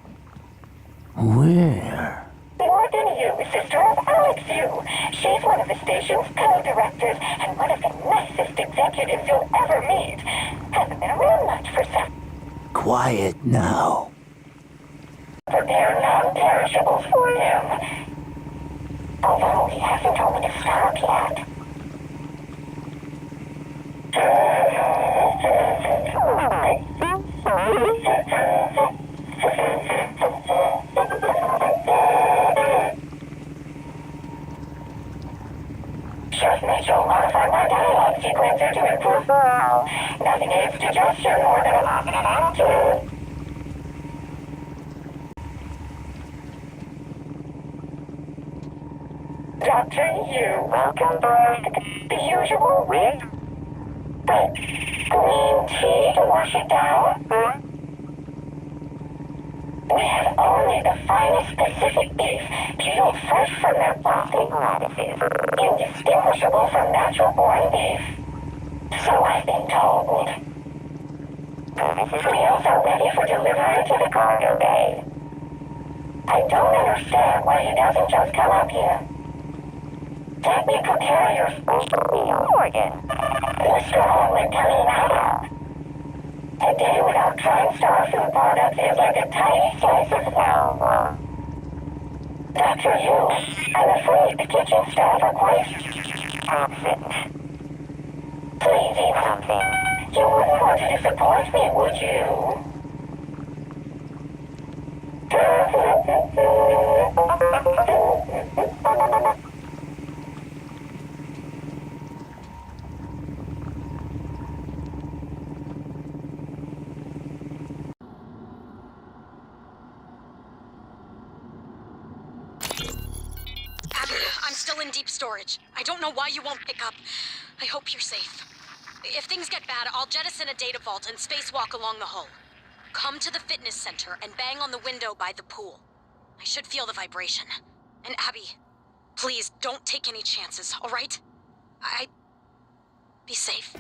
Where? Morgan Yu, sister of Alex Yu. She's one of the station's co-directors and one of the nicest executives you'll ever meet. Hasn't been around much for some. Quiet now. Prepare non-perishables for him. Although he hasn't told me to stop yet. Just made sure modify my dialogue sequencer to improve morale. Nothing aids digestion more than a positive attitude. Dr. Yu, welcome back. The usual wig? But green tea to wash it down? We have only the finest Pacific beef, peeled fresh from their boston goddesses, indistinguishable from natural-born beef. So I've been told. Meals are ready for delivery to the cargo bay. I don't understand why he doesn't just come up here. Technical carriers supposed to be on Oregon. Mr. Holman telling that out. A day without TriStar food products is like a tiny slice of hell. Dr. Yu, I'm afraid the kitchen staff are quite absent. Please eat something. You wouldn't want to disappoint me, would you? I'm still in deep storage. I don't know why you won't pick up. I hope you're safe. If things get bad, I'll jettison a data vault and spacewalk along the hull. Come to the fitness center and bang on the window by the pool. I should feel the vibration. And Abby, please don't take any chances, all right? Be safe.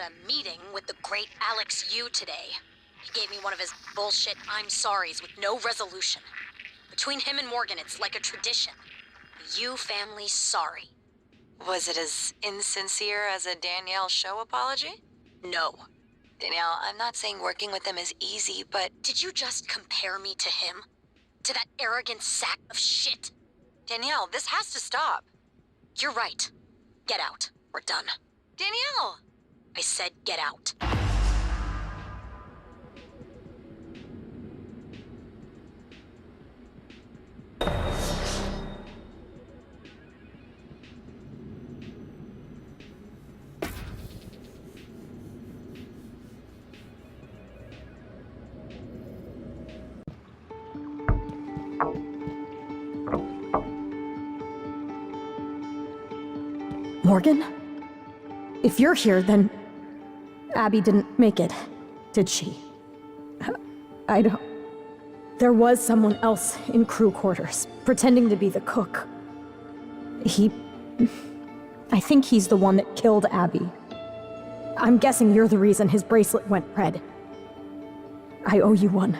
a meeting with the great Alex Yu today. He gave me one of his bullshit I'm sorries with no resolution. Between him and Morgan, it's like a tradition. The Yu family's sorry. Was it as insincere as a Danielle show apology? No. Danielle, I'm not saying working with him is easy, but... Did you just compare me to him? To that arrogant sack of shit? Danielle, this has to stop. You're right. Get out. We're done. Danielle! I said get out. Morgan? If you're here, then... Abby didn't make it, did she? I don't... There was someone else in crew quarters, pretending to be the cook. I think he's the one that killed Abby. I'm guessing you're the reason his bracelet went red. I owe you one.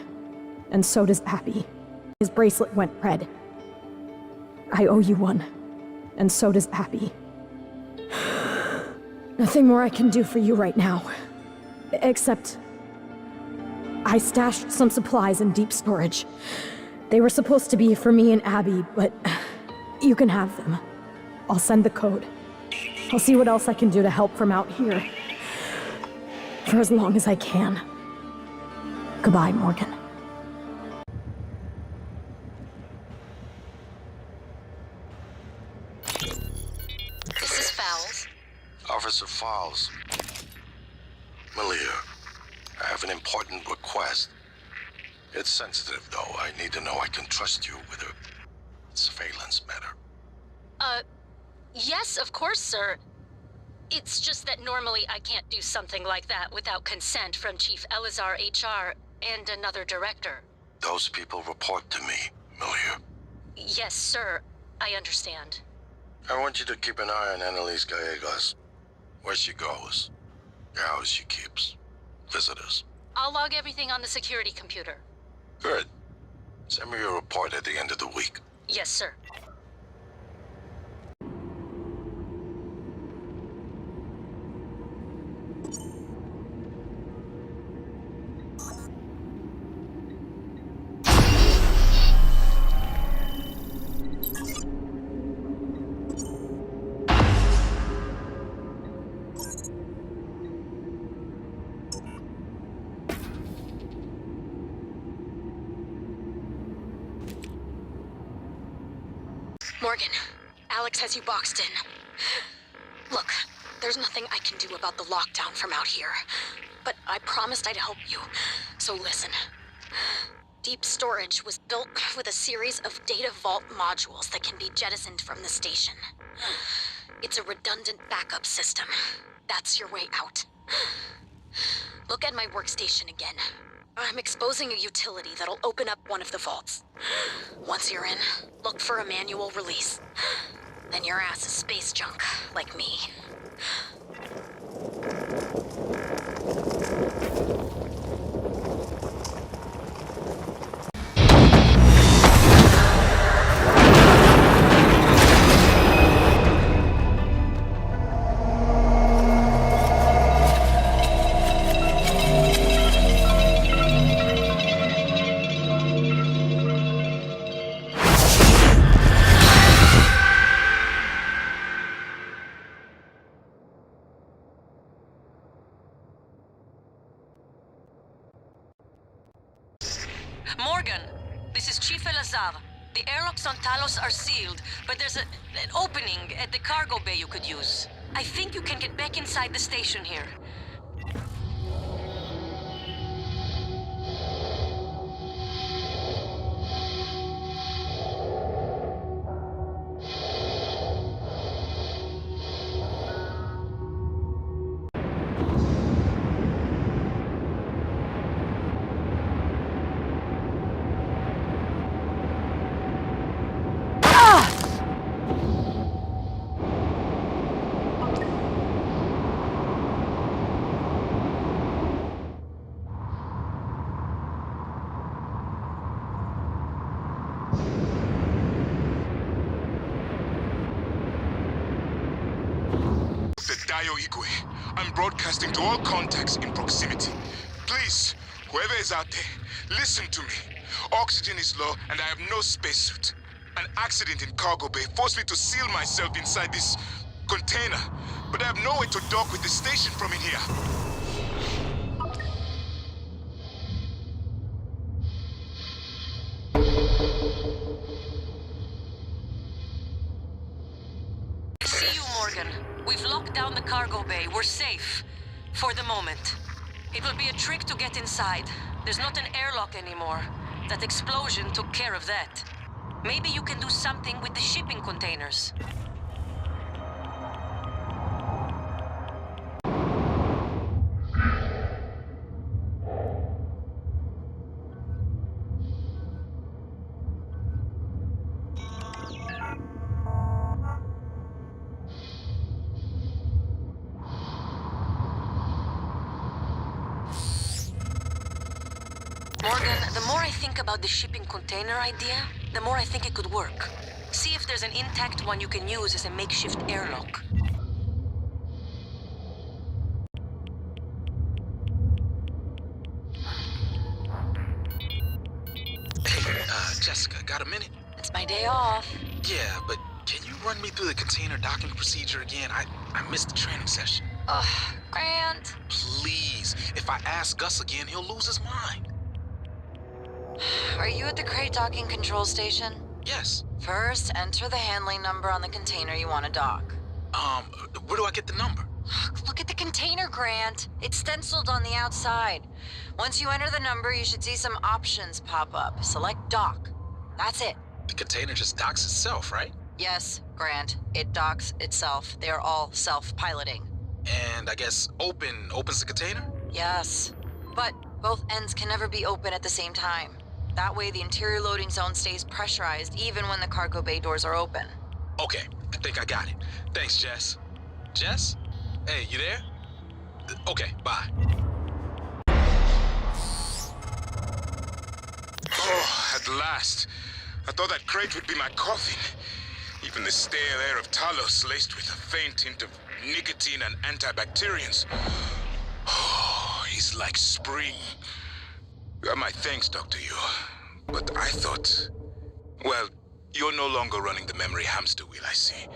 And so does Abby. His bracelet went red. I owe you one. And so does Abby. Nothing more I can do for you right now. Except... I stashed some supplies in deep storage. They were supposed to be for me and Abby, but... you can have them. I'll send the code. I'll see what else I can do to help from out here. For as long as I can. Goodbye, Morgan. This is Fowles. Officer Fowles. Malia, I have an important request. It's sensitive, though. I need to know I can trust you with a surveillance matter. Yes, of course, sir. It's just that normally I can't do something like that without consent from Chief Elazar HR and another director. Those people report to me, Malia. Yes, sir. I understand. I want you to keep an eye on Annalise Gallegos. Where she goes, the house she keeps, visitors. I'll log everything on the security computer. Good. Send me a report at the end of the week. Yes, sir. Morgan, Alex has you boxed in. Look, there's nothing I can do about the lockdown from out here. But I promised I'd help you. So listen. Deep storage was built with a series of data vault modules that can be jettisoned from the station. It's a redundant backup system. That's your way out. Look at my workstation again. I'm exposing a utility that'll open up one of the vaults. Once you're in, look for a manual release. Then your ass is space junk, like me. Morgan, this is Chief Elazar. The airlocks on Talos are sealed, but there's an opening at the cargo bay you could use. I think you can get back inside the station here. Dr. Dio Igwe. I'm broadcasting to all contacts in proximity. Please, whoever is out there, listen to me. Oxygen is low and I have no spacesuit. An accident in cargo bay forced me to seal myself inside this container, but I have no way to dock with the station from in here. See you, Morgan. We've locked down the cargo bay. We're safe. For the moment. It will be a trick to get inside. There's not an airlock anymore. That explosion took care of that. Maybe you can do something with the shipping containers. Morgan, the more I think about the shipping container idea, the more I think it could work. See if there's an intact one you can use as a makeshift airlock. Hey, Jessica, got a minute? It's my day off. Yeah, but can you run me through the container docking procedure again? I missed the training session. Ugh, Grant. Please, if I ask Gus again, he'll lose his mind. Are you at the crate docking control station? Yes. First, enter the handling number on the container you want to dock. Where do I get the number? Look at the container, Grant. It's stenciled on the outside. Once you enter the number, you should see some options pop up. Select dock. That's it. The container just docks itself, right? Yes, Grant. It docks itself. They are all self-piloting. And I guess opens the container? Yes. But both ends can never be open at the same time. That way the interior loading zone stays pressurized even when the cargo bay doors are open. Okay, I think I got it. Thanks, Jess. Jess? Hey, you there? Okay, bye. Oh, at last. I thought that crate would be my coffin. Even the stale air of Talos laced with a faint hint of nicotine and antibacterians. Oh, it's like spring. You have my thanks, Dr. Yu. But I thought... Well, you're no longer running the memory hamster wheel, I see.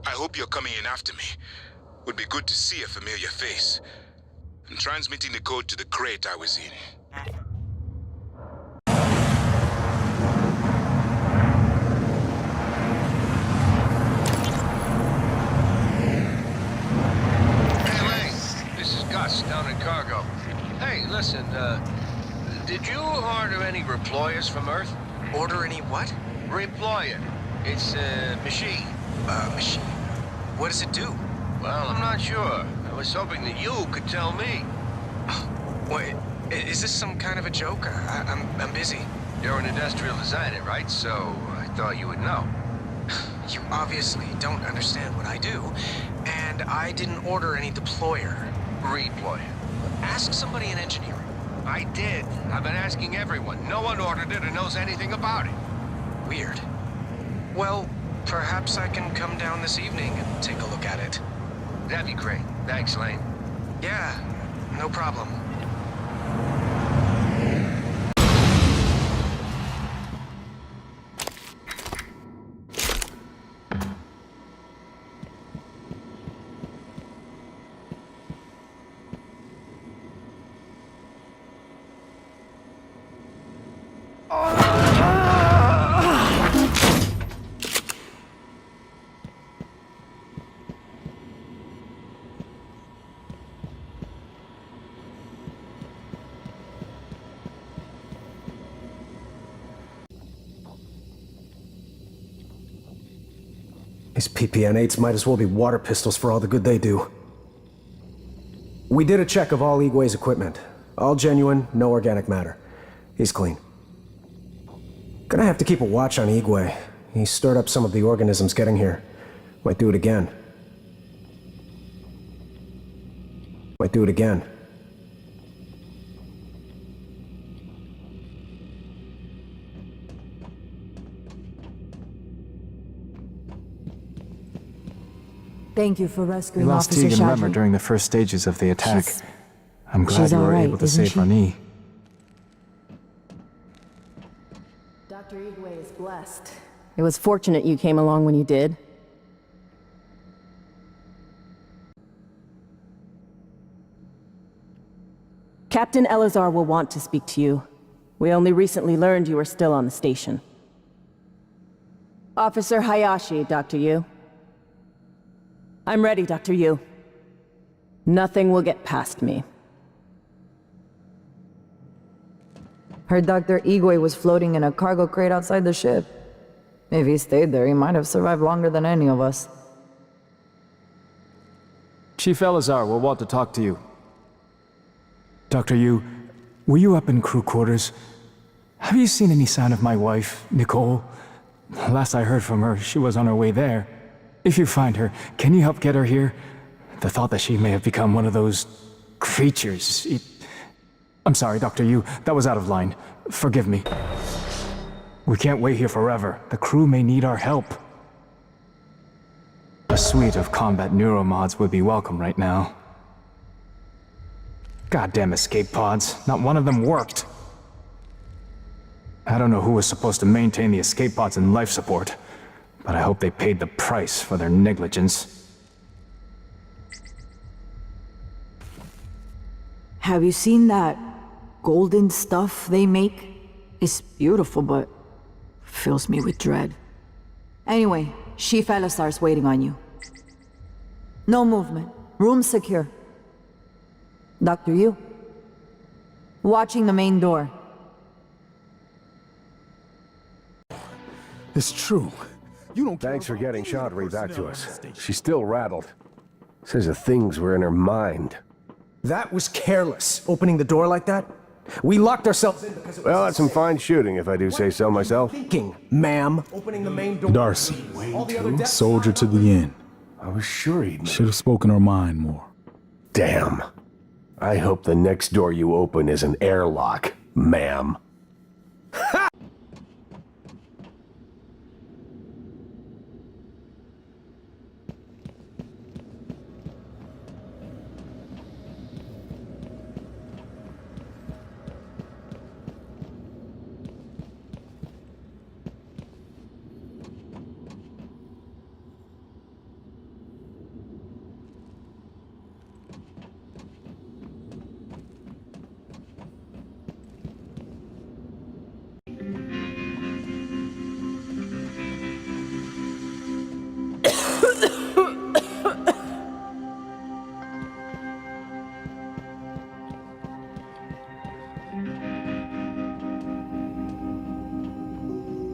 I hope you're coming in after me. Would be good to see a familiar face. I'm transmitting the code to the crate I was in. Hey, Lane. This is Gus, down in cargo. Hey, listen, did you order any reployers from Earth? Order any what? Reployer. It's a machine. Machine? What does it do? Well, I'm not sure. I was hoping that you could tell me. Wait, is this some kind of a joke? I'm busy. You're an industrial designer, right? So I thought you would know. You obviously don't understand what I do, and I didn't order any deployer. Reployer. Ask somebody in engineering. I did. I've been asking everyone. No one ordered it or knows anything about it. Weird. Well, perhaps I can come down this evening and take a look at it. That'd be great. Thanks, Lane. Yeah, no problem. These PPN-8s might as well be water pistols for all the good they do. We did a check of all Igwe's equipment. All genuine, no organic matter. He's clean. Gonna have to keep a watch on Igwe. He stirred up some of the organisms getting here. Might do it again. Might do it again. Thank you for We rescuing lost Officer Tegan Lemmer Shadley. during the first stages of the attack. I'm glad she's you were all right, able to isn't save she? her knee. Dr. Igwe is blessed. It was fortunate you came along when you did. Captain Elazar will want to speak to you. We only recently learned you were still on the station. Officer Hayashi, Dr. Yu. I'm ready, Dr. Yu. Nothing will get past me. Heard Dr. Igwe was floating in a cargo crate outside the ship. If he stayed there, he might have survived longer than any of us. Chief Elazar will want to talk to you. Dr. Yu, were you up in crew quarters? Have you seen any sign of my wife, Nicole? Last I heard from her, she was on her way there. If you find her, can you help get her here? The thought that she may have become one of those creatures, I'm sorry, Dr. Yu, that was out of line. Forgive me. We can't wait here forever. The crew may need our help. A suite of combat neuromods would be welcome right now. Goddamn escape pods. Not one of them worked. I don't know who was supposed to maintain the escape pods and life support, but I hope they paid the price for their negligence. Have you seen that golden stuff they make? It's beautiful, but fills me with dread. Anyway, Chief Elazar's waiting on you. No movement. Room secure. Dr. Yu. Watching the main door. It's true. You don't. Thanks for getting Chaudhry back to us. She's still rattled. Says the things were in her mind. That was careless, opening the door like that. We locked ourselves in because it was... Well, that's some fine shooting, if I do say so myself. Thinking, ma'am. Opening the main door... Darcy, soldier to the end. I was sure he'd... Should have spoken her mind more. Damn. I hope the next door you open is an airlock, ma'am.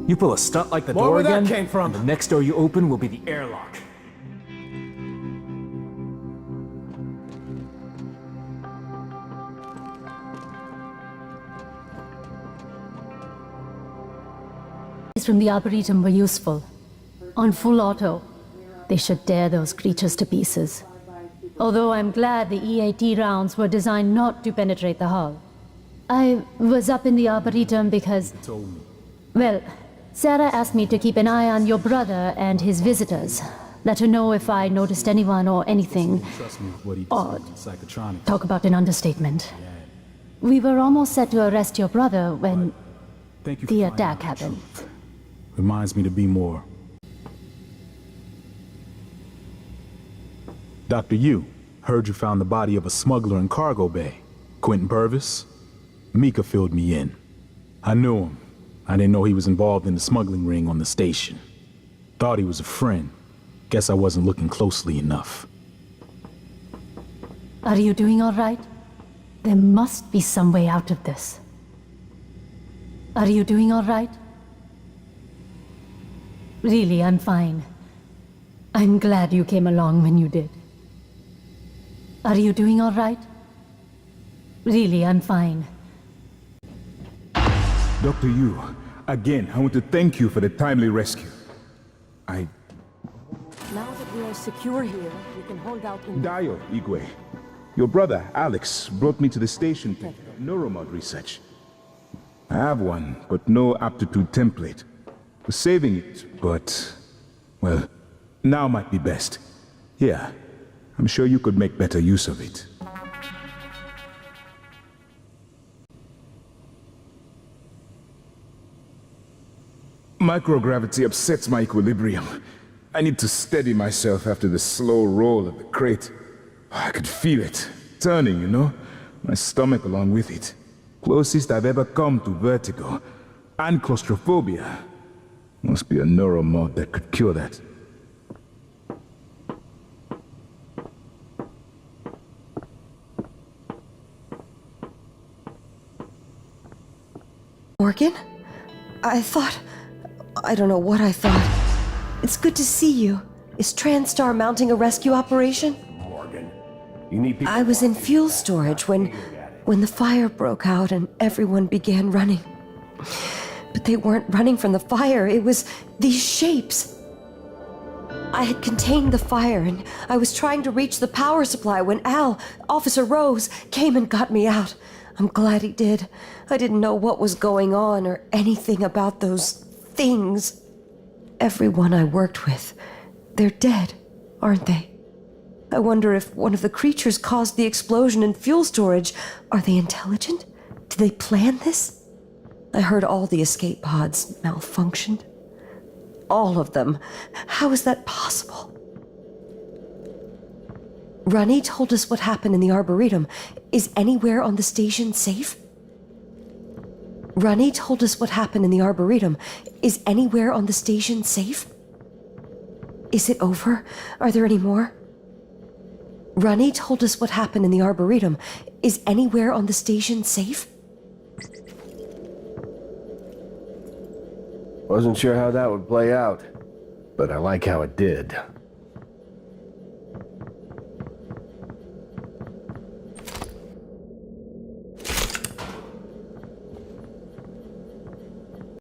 You pull a stunt like the More door where that again, came from. and the next door you open will be the airlock. From the Arboretum were useful. On full auto, they should tear those creatures to pieces. Although I'm glad the EAT rounds were designed not to penetrate the hull. I was up in the Arboretum because... Well, Sarah asked me to keep an eye on your brother and his visitors. Let her know if I noticed anyone or anything odd. Talk about an understatement. We were almost set to arrest your brother when the attack happened. Reminds me to be more. Dr. Yu, heard you found the body of a smuggler in cargo bay. Quentin Purvis? Mika filled me in. I knew him. I didn't know he was involved in the smuggling ring on the station. Thought he was a friend. Guess I wasn't looking closely enough. Are you doing all right? There must be some way out of this. Are you doing all right? Really, I'm fine. I'm glad you came along when you did. Are you doing all right? Really, I'm fine. Dr. Yu, again, I want to thank you for the timely rescue. Now that we are secure here, we can hold out in... Dio, Igwe. Your brother, Alex, brought me to the station to neuromod research. I have one, but no aptitude template. Was saving it, but... well, now might be best. Yeah, I'm sure you could make better use of it. Microgravity upsets my equilibrium. I need to steady myself after the slow roll of the crate. I could feel it, turning, you know? My stomach along with it. Closest I've ever come to vertigo. And claustrophobia. Must be a neuromod that could cure that. Morgan? I don't know what I thought. It's good to see you. Is TranStar mounting a rescue operation? Morgan, you need people... I was in fuel storage when the fire broke out and everyone began running. But they weren't running from the fire, it was these shapes. I had contained the fire and I was trying to reach the power supply when Officer Rose, came and got me out. I'm glad he did. I didn't know what was going on or anything about those things. Everyone I worked with, they're dead, aren't they? I wonder if one of the creatures caused the explosion in fuel storage. Are they intelligent? Did they plan this? I heard all the escape pods malfunctioned. All of them. How is that possible? Runny told us what happened in the Arboretum. Is anywhere on the station safe? Runny told us what happened in the Arboretum. Is anywhere on the station safe? Is it over? Are there any more? Runny told us what happened in the Arboretum. Is anywhere on the station safe? Wasn't sure how that would play out, but I like how it did.